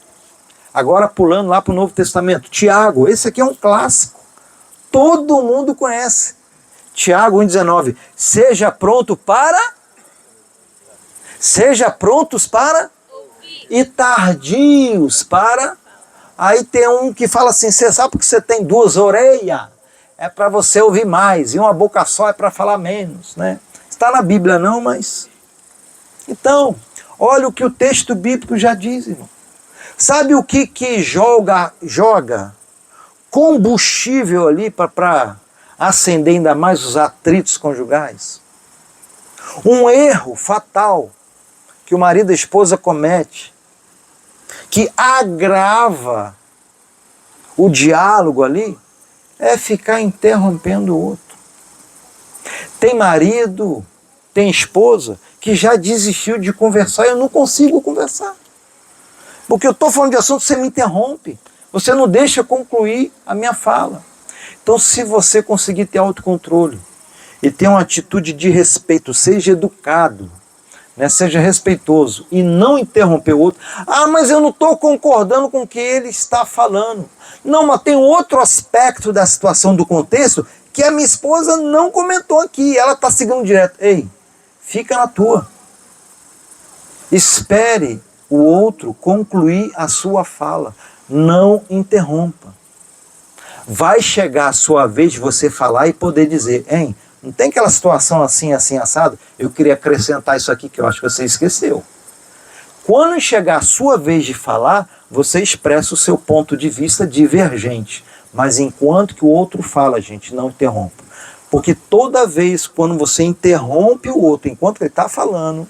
Agora pulando lá para o Novo Testamento, Tiago, esse aqui é um clássico, todo mundo conhece. Tiago 1,19, seja prontos para e tardios para. Aí tem um que fala assim, você sabe porque você tem 2 orelhas? É para você ouvir mais, e uma boca só é para falar menos, né? Está na Bíblia não, mas... Então, olha o que o texto bíblico já diz, irmão. Sabe o que joga combustível ali para acender ainda mais os atritos conjugais? Um erro fatal que o marido e a esposa comete, que agrava o diálogo ali, é ficar interrompendo o outro. Tem marido, tem esposa que já desistiu de conversar e eu não consigo conversar. Porque eu estou falando de assunto, você me interrompe. Você não deixa eu concluir a minha fala. Então, se você conseguir ter autocontrole e ter uma atitude de respeito, seja educado, né, seja respeitoso e não interromper o outro. Ah, mas eu não estou concordando com o que ele está falando. Não, mas tem outro aspecto da situação, do contexto, que a minha esposa não comentou aqui. Ela está seguindo direto. Ei, fica na tua. Espere o outro concluir a sua fala. Não interrompa. Vai chegar a sua vez de você falar e poder dizer, hein, não tem aquela situação assim, assim, assado? Eu queria acrescentar isso aqui que eu acho que você esqueceu. Quando chegar a sua vez de falar, você expressa o seu ponto de vista divergente. Mas enquanto que o outro fala, gente, não interrompa. Porque toda vez quando você interrompe o outro enquanto ele está falando,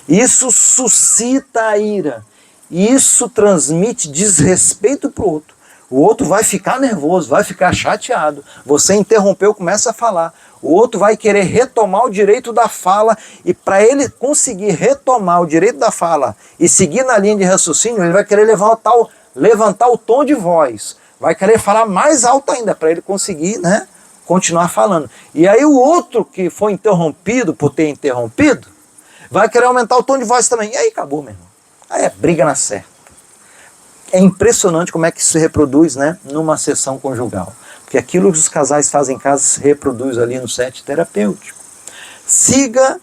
isso suscita a ira. Isso transmite desrespeito para o outro. O outro vai ficar nervoso, vai ficar chateado. Você interrompeu, começa a falar. O outro vai querer retomar o direito da fala e para ele conseguir retomar o direito da fala e seguir na linha de raciocínio, ele vai querer levantar o tom de voz. Vai querer falar mais alto ainda para ele conseguir, né, continuar falando. E aí o outro que foi interrompido por ter interrompido, vai querer aumentar o tom de voz também. E aí acabou, meu irmão. Aí é briga na certa. É impressionante como é que isso se reproduz, né, numa sessão conjugal. Porque aquilo que os casais fazem em casa se reproduz ali no set terapêutico. Siga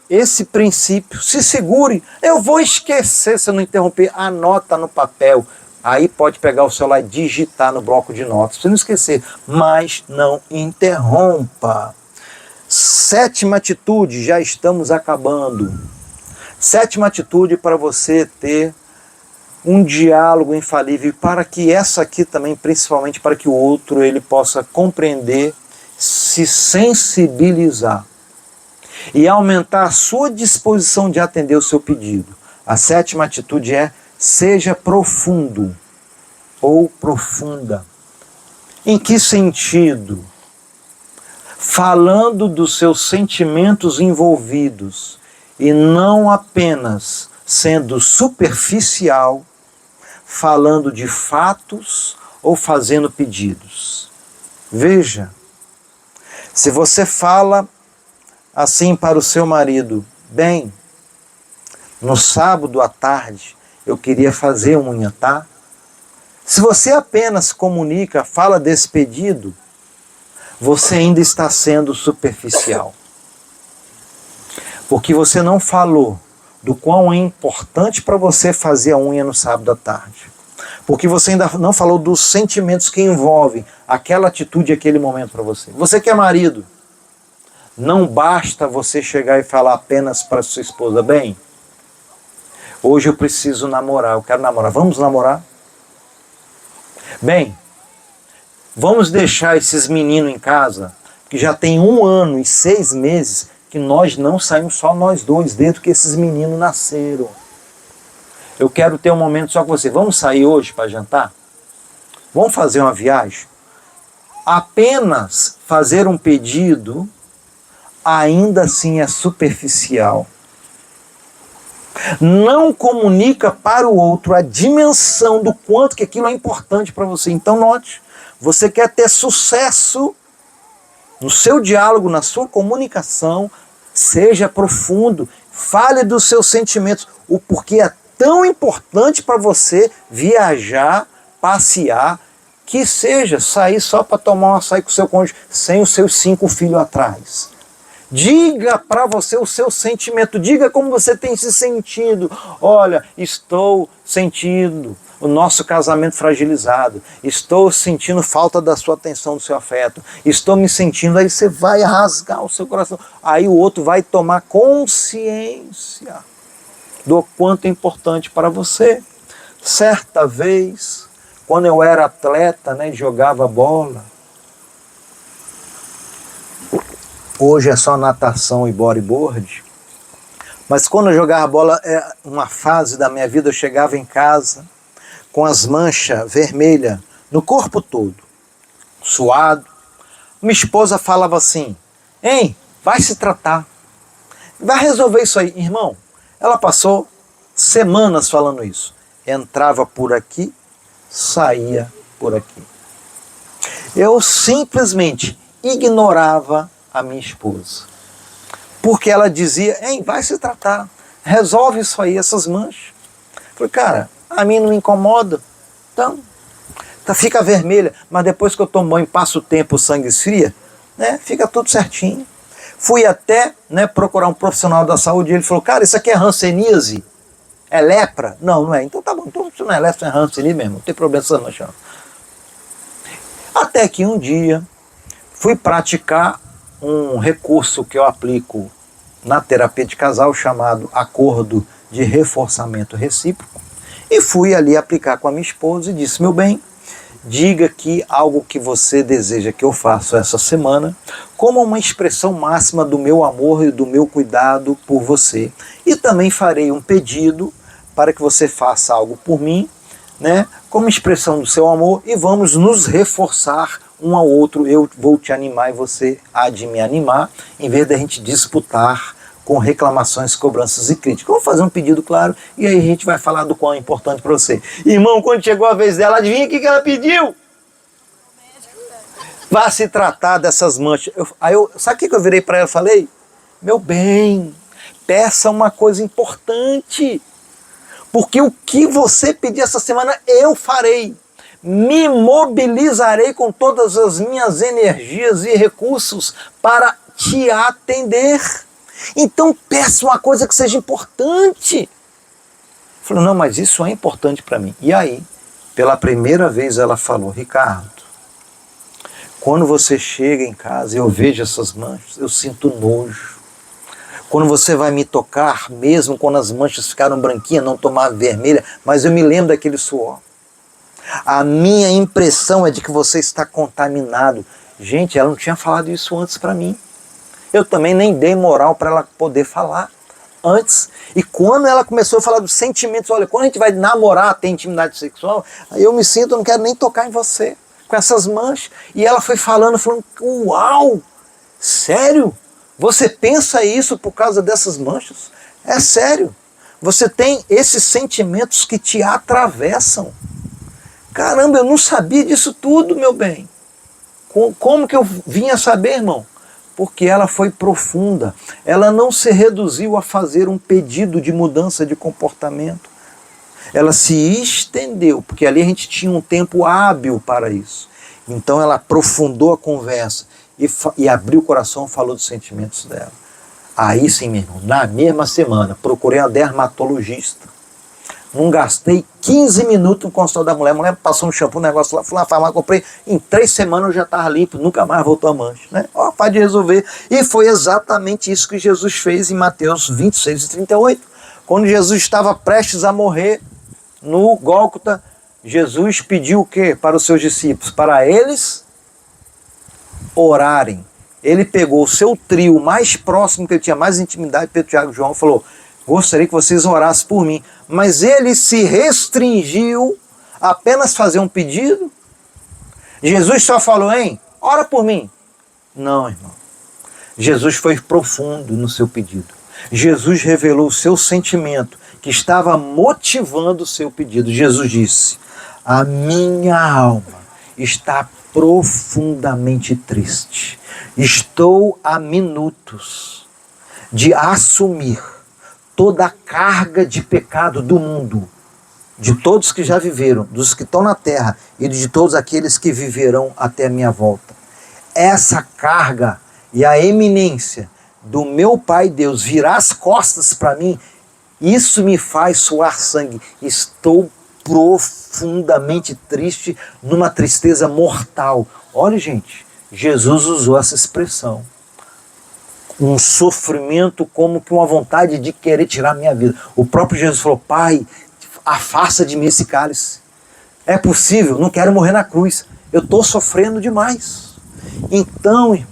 esse princípio, se segure. Eu vou esquecer se eu não interromper. Anota no papel. Aí pode pegar o celular e digitar no bloco de notas. Pra você não esquecer, mas não interrompa. Sétima atitude, já estamos acabando. Sétima atitude para você ter um diálogo infalível, para que essa aqui também, principalmente para que o outro ele possa compreender, se sensibilizar e aumentar a sua disposição de atender o seu pedido. A sétima atitude é: seja profundo ou profunda. Em que sentido? Falando dos seus sentimentos envolvidos e não apenas sendo superficial, falando de fatos ou fazendo pedidos. Veja, se você fala assim para o seu marido: bem, no sábado à tarde eu queria fazer unha, tá? Se você apenas comunica, fala desse pedido, você ainda está sendo superficial. Porque você não falou do quão é importante para você fazer a unha no sábado à tarde. Porque você ainda não falou dos sentimentos que envolvem aquela atitude e aquele momento para você. Você que é marido, não basta você chegar e falar apenas para sua esposa: bem, hoje eu preciso namorar, eu quero namorar, vamos namorar? Bem, vamos deixar esses meninos em casa, que já tem 1 ano e 6 meses, que nós não saímos, só nós dois, desde que esses meninos nasceram. Eu quero ter um momento só com você. Vamos sair hoje para jantar? Vamos fazer uma viagem? Apenas fazer um pedido, ainda assim é superficial. Não comunica para o outro a dimensão do quanto que aquilo é importante para você. Então note, você quer ter sucesso no seu diálogo, na sua comunicação, seja profundo, fale dos seus sentimentos, o porquê é tão importante para você viajar, passear, que seja sair só para tomar um açaí com o seu cônjuge, sem os seus 5 filhos atrás. Diga para você o seu sentimento, diga como você tem se sentido. Olha, estou sentindo o nosso casamento fragilizado, estou sentindo falta da sua atenção, do seu afeto, estou me sentindo, aí você vai rasgar o seu coração, aí o outro vai tomar consciência do quanto é importante para você. Certa vez, quando eu era atleta, né, jogava bola, hoje é só natação e bodyboard, mas quando eu jogava bola, uma fase da minha vida, eu chegava em casa com as manchas vermelhas no corpo todo, suado. Minha esposa falava assim, hein, vai se tratar, vai resolver isso aí. Irmão, ela passou semanas falando isso. Entrava por aqui, saía por aqui. Eu simplesmente ignorava a minha esposa. Porque ela dizia, hein, vai se tratar, resolve isso aí, essas manchas. Eu falei, cara, a mim não me incomoda, então fica vermelha, mas depois que eu tomo banho, passo o tempo, o sangue esfria, né, fica tudo certinho. Fui até, né, procurar um profissional da saúde e ele falou, cara, isso aqui é hanseníase? É lepra? Não, não é. Então tá bom, então se não é lepra, não é hanseníase mesmo, não tem problema com essa mancha não. Até que um dia fui praticar um recurso que eu aplico na terapia de casal chamado acordo de reforçamento recíproco e fui ali aplicar com a minha esposa e disse, meu bem, diga que algo que você deseja que eu faça essa semana como uma expressão máxima do meu amor e do meu cuidado por você. E também farei um pedido para que você faça algo por mim, né, como expressão do seu amor e vamos nos reforçar um ao outro. Eu vou te animar e você há de me animar, em vez da gente disputar com reclamações, cobranças e críticas. Vamos fazer um pedido claro e aí a gente vai falar do quão é importante para você. Irmão, quando chegou a vez dela, adivinha o que ela pediu? Vá se tratar dessas manchas. Sabe o que eu virei para ela e falei? Meu bem, peça uma coisa importante. Porque o que você pedir essa semana, eu farei. Me mobilizarei com todas as minhas energias e recursos para te atender. Então peça uma coisa que seja importante. Falei, não, mas isso é importante para mim. E aí, pela primeira vez ela falou, Ricardo, quando você chega em casa e eu vejo essas manchas, eu sinto nojo. Quando você vai me tocar, mesmo quando as manchas ficaram branquinhas, não tomaram vermelha, mas eu me lembro daquele suor. A minha impressão é de que você está contaminado. Gente, ela não tinha falado isso antes para mim. Eu também nem dei moral para ela poder falar antes. E quando ela começou a falar dos sentimentos, olha, quando a gente vai namorar, ter intimidade sexual, aí eu me sinto, eu não quero nem tocar em você, com essas manchas. E ela foi falando, uau, sério? Você pensa isso por causa dessas manchas? É sério. Você tem esses sentimentos que te atravessam. Caramba, eu não sabia disso tudo, meu bem. Como que eu vinha saber, irmão? Porque ela foi profunda. Ela não se reduziu a fazer um pedido de mudança de comportamento. Ela se estendeu, porque ali a gente tinha um tempo hábil para isso. Então ela aprofundou a conversa e abriu o coração e falou dos sentimentos dela. Aí sim, meu irmão, na mesma semana, procurei uma dermatologista. Não gastei 15 minutos no consultório da mulher. A mulher passou um shampoo, um negócio lá, fui lá na farmácia, comprei. Em 3 semanas eu já estava limpo, nunca mais voltou a mancha. Né? Ó, pode resolver. E foi exatamente isso que Jesus fez em Mateus 26 e 38. Quando Jesus estava prestes a morrer no Gólgota, Jesus pediu o quê para os seus discípulos? Para eles orarem. Ele pegou o seu trio mais próximo, que ele tinha mais intimidade, Pedro, Tiago e João, e falou, gostaria que vocês orassem por mim. Mas ele se restringiu a apenas fazer um pedido? Jesus só falou, hein, ora por mim. Não, irmão. Jesus foi profundo no seu pedido. Jesus revelou o seu sentimento que estava motivando o seu pedido. Jesus disse, a minha alma está profundamente triste. Estou a minutos de assumir toda a carga de pecado do mundo, de todos que já viveram, dos que estão na terra e de todos aqueles que viverão até a minha volta. Essa carga e a eminência do meu Pai Deus virar as costas para mim, isso me faz suar sangue. Estou profundamente triste, numa tristeza mortal. Olha, gente, Jesus usou essa expressão. Um sofrimento como que uma vontade de querer tirar a minha vida. O próprio Jesus falou, Pai, afasta de mim esse cálice. É possível? Não quero morrer na cruz. Eu estou sofrendo demais. Então, irmão,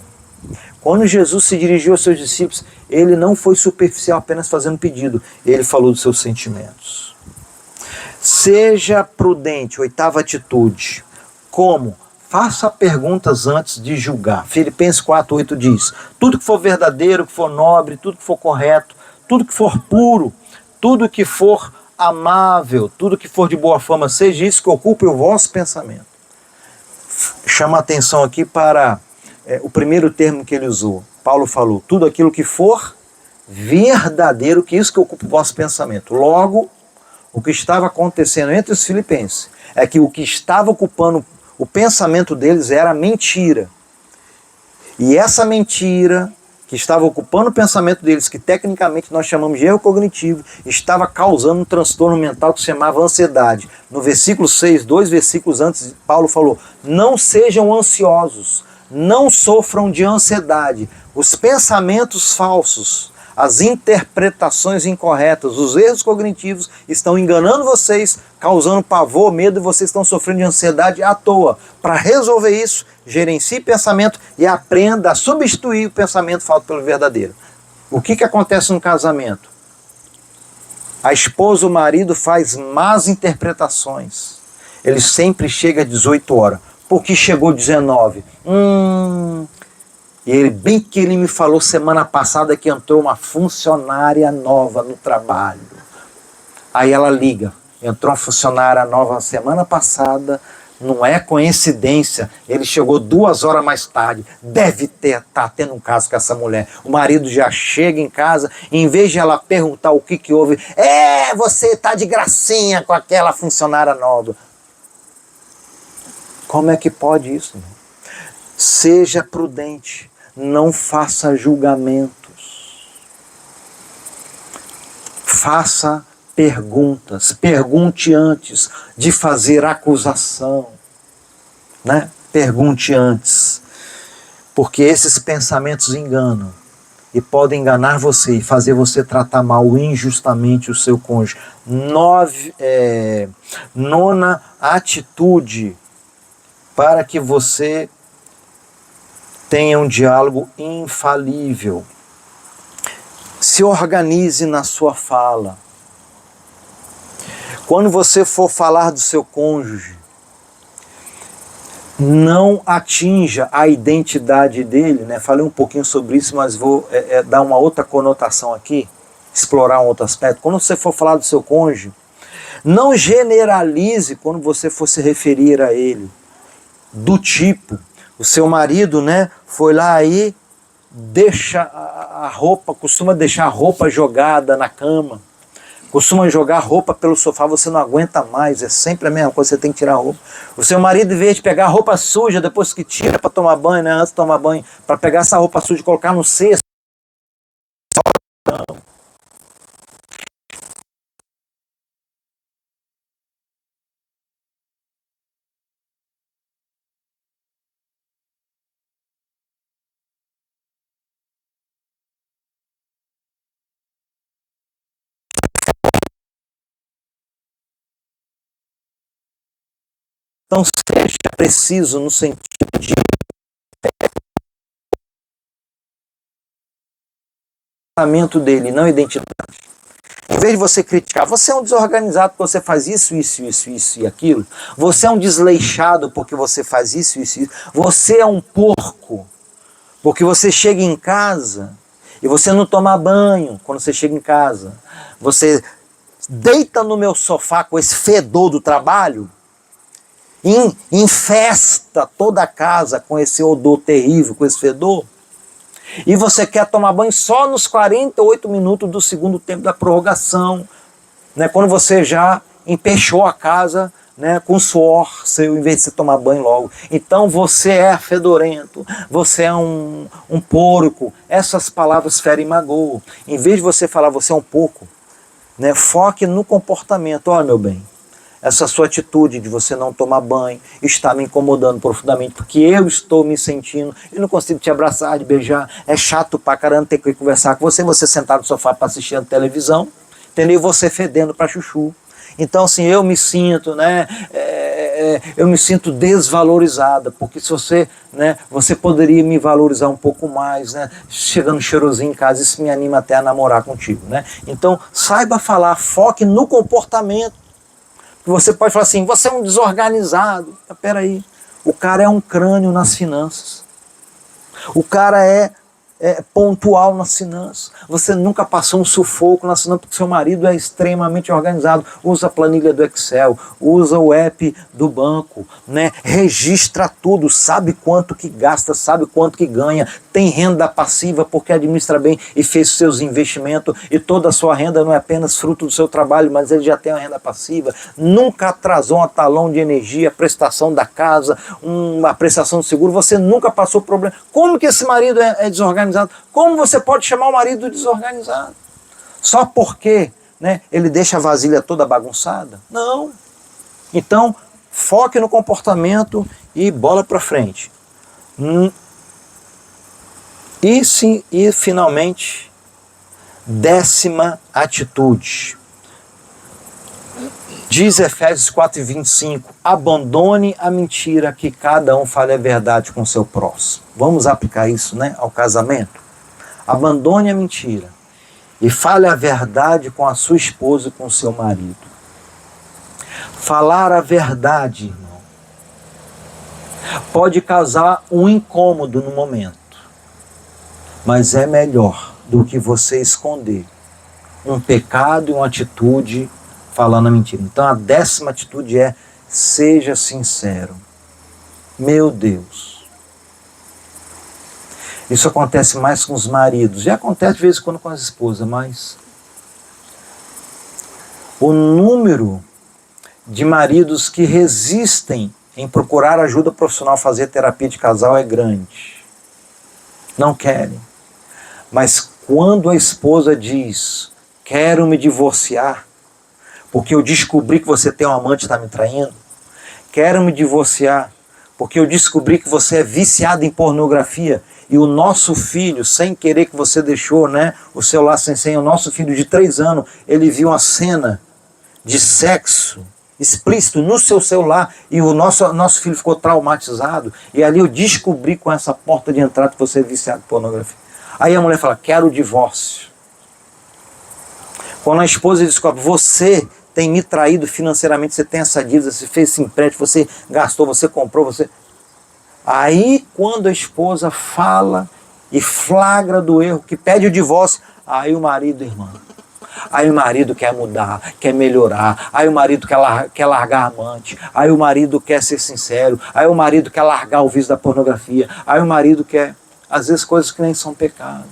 quando Jesus se dirigiu aos seus discípulos, ele não foi superficial apenas fazendo pedido. Ele falou dos seus sentimentos. Seja prudente, oitava atitude. Como? Faça perguntas antes de julgar. Filipenses 4:8 diz: tudo que for verdadeiro, que for nobre, tudo que for correto, tudo que for puro, tudo que for amável, tudo que for de boa fama, seja isso que ocupe o vosso pensamento. Chama a atenção aqui para o primeiro termo que ele usou. Paulo falou: tudo aquilo que for verdadeiro, que isso que ocupa o vosso pensamento. Logo, o que estava acontecendo entre os filipenses é que o que estava ocupando o pensamento deles era mentira. E essa mentira que estava ocupando o pensamento deles, que tecnicamente nós chamamos de erro cognitivo, estava causando um transtorno mental que se chamava ansiedade. No versículo 6, 2 versículos antes, Paulo falou: não sejam ansiosos, não sofram de ansiedade. Os pensamentos falsos, as interpretações incorretas, os erros cognitivos estão enganando vocês, causando pavor, medo, e vocês estão sofrendo de ansiedade à toa. Para resolver isso, gerencie pensamento e aprenda a substituir o pensamento falso pelo verdadeiro. O que acontece no casamento? A esposa ou o marido faz más interpretações. Ele sempre chega às 18 horas. Por que chegou 19? E ele, bem que ele me falou semana passada que entrou uma funcionária nova no trabalho. Aí ela liga: entrou uma funcionária nova semana passada, não é coincidência, ele chegou 2 horas mais tarde, deve estar tendo um caso com essa mulher. O marido já chega em casa, em vez de ela perguntar o que houve: você está de gracinha com aquela funcionária nova. Como é que pode isso, irmão? Seja prudente, não faça julgamentos. Faça perguntas, pergunte antes de fazer acusação, né? Pergunte antes, porque esses pensamentos enganam e podem enganar você e fazer você tratar mal injustamente o seu cônjuge. Nona atitude para que você tenha um diálogo infalível. Se organize na sua fala. Quando você for falar do seu cônjuge, não atinja a identidade dele, né? Falei um pouquinho sobre isso, mas vou dar uma outra conotação aqui, explorar um outro aspecto. Quando você for falar do seu cônjuge, não generalize quando você for se referir a ele. Do tipo, o seu marido, né, foi lá aí, deixa a roupa, costuma deixar a roupa jogada na cama, costuma jogar roupa pelo sofá, você não aguenta mais, é sempre a mesma coisa, você tem que tirar a roupa. O seu marido, em vez de pegar a roupa suja, depois que tira para tomar banho, né, antes de tomar banho, para pegar essa roupa suja e colocar no cesto, então seja preciso no sentido de pensamento dele, não identidade. Em vez de você criticar, você é um desorganizado porque você faz isso e aquilo. Você é um desleixado porque você faz isso. Você é um porco porque você chega em casa e você não toma banho quando você chega em casa. Você deita no meu sofá com esse fedor do trabalho, infesta toda a casa com esse odor terrível, com esse fedor. E você quer tomar banho só nos 48 minutos do segundo tempo da prorrogação, né? Quando você já empechou a casa, né, com suor seu, em vez de você tomar banho logo. Então você é fedorento, você é um porco. Essas palavras ferem e magoam. Em vez de você falar você é um porco, né, foque no comportamento. Olha, meu bem, essa sua atitude de você não tomar banho está me incomodando profundamente, porque eu estou me sentindo, eu não consigo te abraçar, te beijar, é chato pra caramba ter que conversar com você, você sentado no sofá para assistir a televisão, entendeu? Você fedendo pra chuchu. Então, assim, eu me sinto, né, eu me sinto desvalorizada, porque se você, né, você poderia me valorizar um pouco mais, né, chegando cheirosinho em casa, isso me anima até a namorar contigo, né? Então, saiba falar, foque no comportamento. Você pode falar assim, você é um desorganizado. Mas peraí, o cara é um crânio nas finanças. O cara é pontual nas finanças. Você nunca passou um sufoco nas finanças porque seu marido é extremamente organizado. Usa a planilha do Excel, usa o app do banco, né? Registra tudo, sabe quanto que gasta, sabe quanto que ganha, tem renda passiva porque administra bem e fez seus investimentos e toda a sua renda não é apenas fruto do seu trabalho, mas ele já tem uma renda passiva. Nunca atrasou um talão de energia, a prestação da casa, uma prestação do seguro, você nunca passou problema. Como que esse marido é desorganizado? Como você pode chamar o marido de desorganizado? Só porque, né, ele deixa a vasilha toda bagunçada? Não. Então, foque no comportamento e bola para frente. E finalmente, 10ª atitude. Diz Efésios 4:25, abandone a mentira, que cada um fale a verdade com o seu próximo. Vamos aplicar isso, né, ao casamento? Abandone a mentira e fale a verdade com a sua esposa e com o seu marido. Falar a verdade, irmão, pode causar um incômodo no momento, mas é melhor do que você esconder um pecado e uma atitude falando a mentira. Então a 10ª atitude é: seja sincero. Meu Deus. Isso acontece mais com os maridos. Já acontece de vez em quando com as esposas, mas o número de maridos que resistem em procurar ajuda profissional, fazer terapia de casal é grande. Não querem. Mas quando a esposa diz, quero me divorciar, porque eu descobri que você tem um amante e está me traindo. Quero me divorciar, porque eu descobri que você é viciado em pornografia. E o nosso filho, sem querer que você deixou, né, o celular sem senha, o nosso filho de 3 anos, ele viu uma cena de sexo explícito no seu celular e o nosso filho ficou traumatizado. E ali eu descobri com essa porta de entrada que você é viciado em pornografia. Aí a mulher fala, quero o divórcio. Quando a esposa descobre, você tem me traído financeiramente, você tem essa dívida, você fez esse empréstimo, você gastou, você comprou, você... Aí quando a esposa fala e flagra do erro, que pede o divórcio, aí o marido, irmão, aí o marido quer mudar, quer melhorar, aí o marido quer largar a amante, aí o marido quer ser sincero, aí o marido quer largar o vício da pornografia, aí o marido quer, às vezes, coisas que nem são pecado.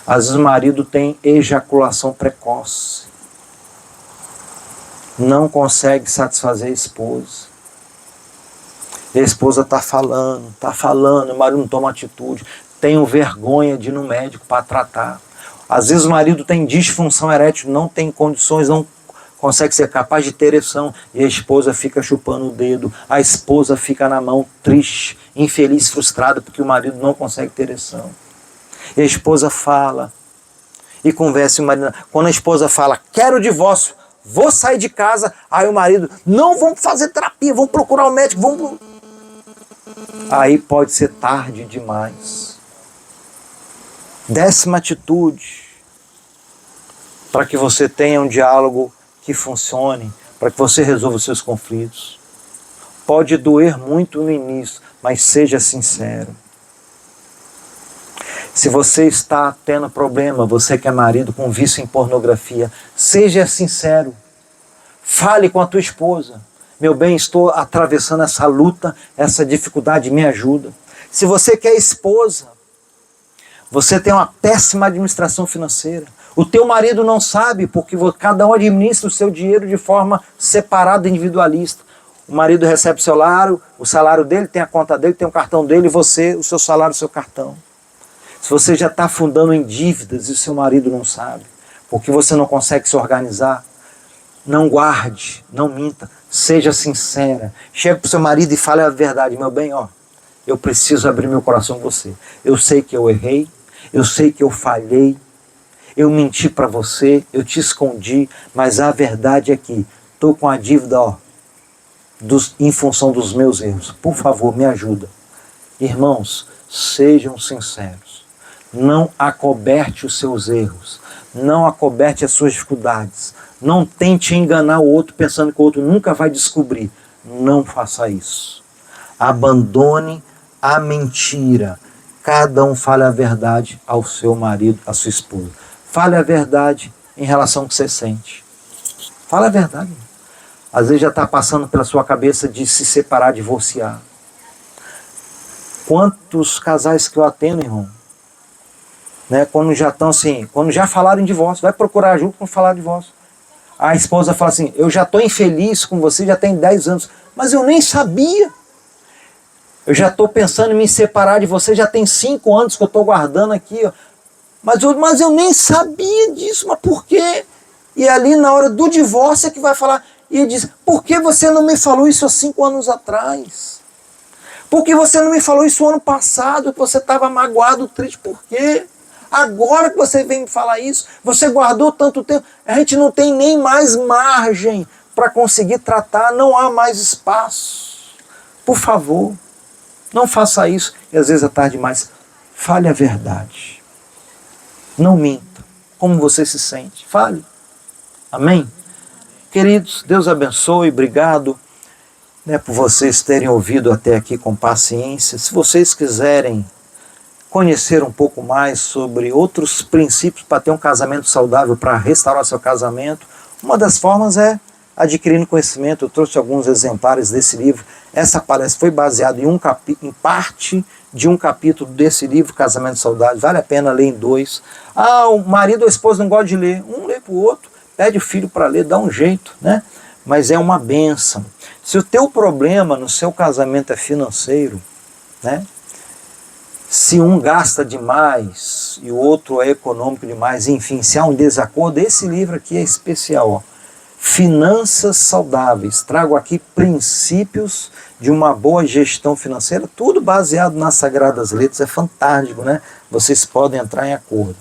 Às vezes o marido tem ejaculação precoce, não consegue satisfazer a esposa. E a esposa está falando, o marido não toma atitude, tem vergonha de ir no médico para tratar. Às vezes o marido tem disfunção erétil, não tem condições, não consegue ser capaz de ter ereção, e a esposa fica chupando o dedo, a esposa fica na mão triste, infeliz, frustrada, porque o marido não consegue ter ereção. E a esposa fala, e conversa, e o marido, quando a esposa fala, quero o divórcio, vou sair de casa, aí o marido, não, vamos fazer terapia, vamos procurar o médico, vamos... Aí pode ser tarde demais. 10ª atitude, para que você tenha um diálogo que funcione, para que você resolva os seus conflitos. Pode doer muito no início, mas seja sincero. Se você está tendo problema, você que é marido com vício em pornografia, seja sincero. Fale com a tua esposa. Meu bem, estou atravessando essa luta, essa dificuldade, me ajuda. Se você que é esposa, você tem uma péssima administração financeira. O teu marido não sabe, porque cada um administra o seu dinheiro de forma separada, individualista. O marido recebe o salário dele, tem a conta dele, tem o cartão dele, e você, o seu salário, o seu cartão. Se você já está afundando em dívidas e o seu marido não sabe, porque você não consegue se organizar, não guarde, não minta, seja sincera. Chega para o seu marido e fale a verdade. Meu bem, ó, eu preciso abrir meu coração com você. Eu sei que eu errei, eu sei que eu falhei, eu menti para você, eu te escondi, mas a verdade é que estou com a dívida, ó, em função dos meus erros. Por favor, me ajuda. Irmãos, sejam sinceros. Não acoberte os seus erros. Não acoberte as suas dificuldades. Não tente enganar o outro pensando que o outro nunca vai descobrir. Não faça isso. Abandone a mentira. Cada um fale a verdade ao seu marido, à sua esposa. Fale a verdade em relação ao que você sente. Fale a verdade. Às vezes já está passando pela sua cabeça de se separar, divorciar. Quantos casais que eu atendo, irmão, né, quando já estão assim, quando já falaram em divórcio, vai procurar ajuda quando falar de divórcio. A esposa fala assim, eu já estou infeliz com você, já tem 10 anos, mas eu nem sabia. Eu já estou pensando em me separar de você, já tem 5 anos que eu estou guardando aqui, ó. Mas eu nem sabia disso, mas por quê? E ali na hora do divórcio é que vai falar, e ele diz, por que você não me falou isso há 5 anos atrás? Por que você não me falou isso ano passado, que você estava magoado, triste, por quê? Agora que você vem me falar isso, você guardou tanto tempo, a gente não tem nem mais margem para conseguir tratar, não há mais espaço. Por favor, não faça isso, e às vezes é tarde demais. Fale a verdade. Não minta. Como você se sente? Fale. Amém? Queridos, Deus abençoe, obrigado, né, por vocês terem ouvido até aqui com paciência. Se vocês quiserem conhecer um pouco mais sobre outros princípios para ter um casamento saudável, para restaurar seu casamento, uma das formas é adquirindo conhecimento. Eu trouxe alguns exemplares desse livro. Essa palestra foi baseada em parte de um capítulo desse livro, Casamento Saudável. Vale a pena ler em 2. Ah, o marido ou a esposa não gosta de ler. Um lê para o outro. Pede o filho para ler, dá um jeito, né? Mas é uma bênção. Se o teu problema no seu casamento é financeiro, né? Se um gasta demais e o outro é econômico demais, enfim, se há um desacordo, esse livro aqui é especial, ó. Finanças Saudáveis. Trago aqui princípios de uma boa gestão financeira, tudo baseado nas Sagradas Letras. É fantástico, né? Vocês podem entrar em acordo.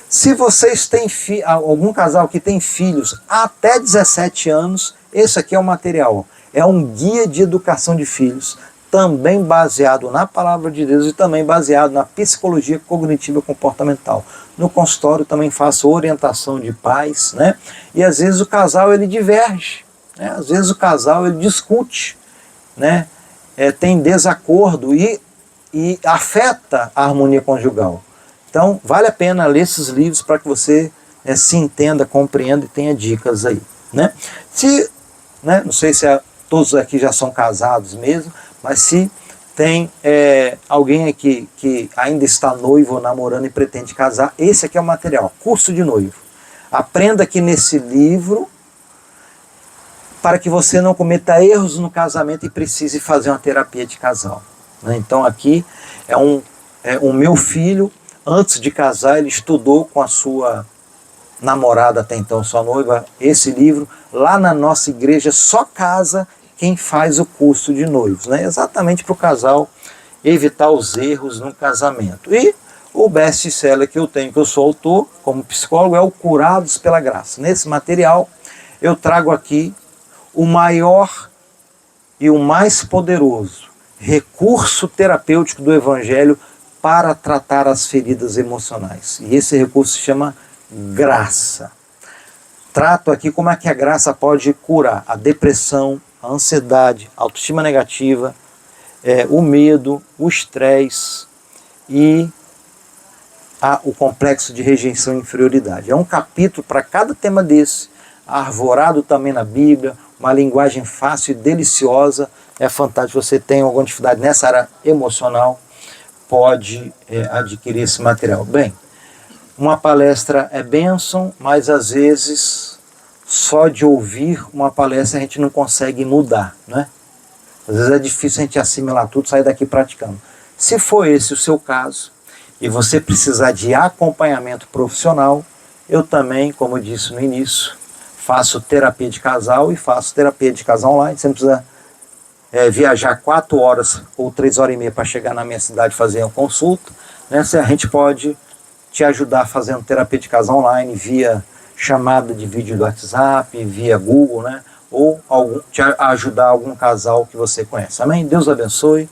Se vocês têm algum casal que tem filhos até 17 anos, esse aqui é o material. É um guia de educação de filhos, também baseado na Palavra de Deus e também baseado na psicologia cognitiva comportamental. No consultório também faço orientação de pais, né? E às vezes o casal ele diverge, né? Às vezes o casal ele discute, né? Tem desacordo e afeta a harmonia conjugal. Então, vale a pena ler esses livros para que você se entenda, compreenda e tenha dicas aí, né? Não sei se todos aqui já são casados mesmo, mas se tem alguém aqui que ainda está noivo ou namorando e pretende casar, esse aqui é o material, curso de noivo. Aprenda aqui nesse livro para que você não cometa erros no casamento e precise fazer uma terapia de casal, né? Então aqui o meu filho, antes de casar, ele estudou com a sua namorada, até então sua noiva, esse livro. Lá na nossa igreja só casa quem faz o curso de noivos, né? Exatamente para o casal evitar os erros no casamento. E o best-seller que eu tenho, que eu sou autor como psicólogo, é o Curados pela Graça. Nesse material eu trago aqui o maior e o mais poderoso recurso terapêutico do Evangelho para tratar as feridas emocionais. E esse recurso se chama graça. Trato aqui como é que a graça pode curar a depressão, a ansiedade, a autoestima negativa, o medo, o estresse e o complexo de rejeição e inferioridade. É um capítulo para cada tema desse, arvorado também na Bíblia, uma linguagem fácil e deliciosa. É fantástico. Você tem alguma dificuldade nessa área emocional, pode adquirir esse material. Bem, uma palestra é bênção, mas às vezes só de ouvir uma palestra a gente não consegue mudar, né? Às vezes é difícil a gente assimilar tudo, sair daqui praticando. Se for esse o seu caso e você precisar de acompanhamento profissional, eu também, como eu disse no início, faço terapia de casal e faço terapia de casal online. Você não precisa viajar 4 horas ou 3 horas e meia para chegar na minha cidade e fazer uma consulta, né? A gente pode te ajudar fazendo terapia de casal online via chamada de vídeo do WhatsApp, via Google, né? ou te ajudar algum casal que você conhece. Amém? Deus abençoe.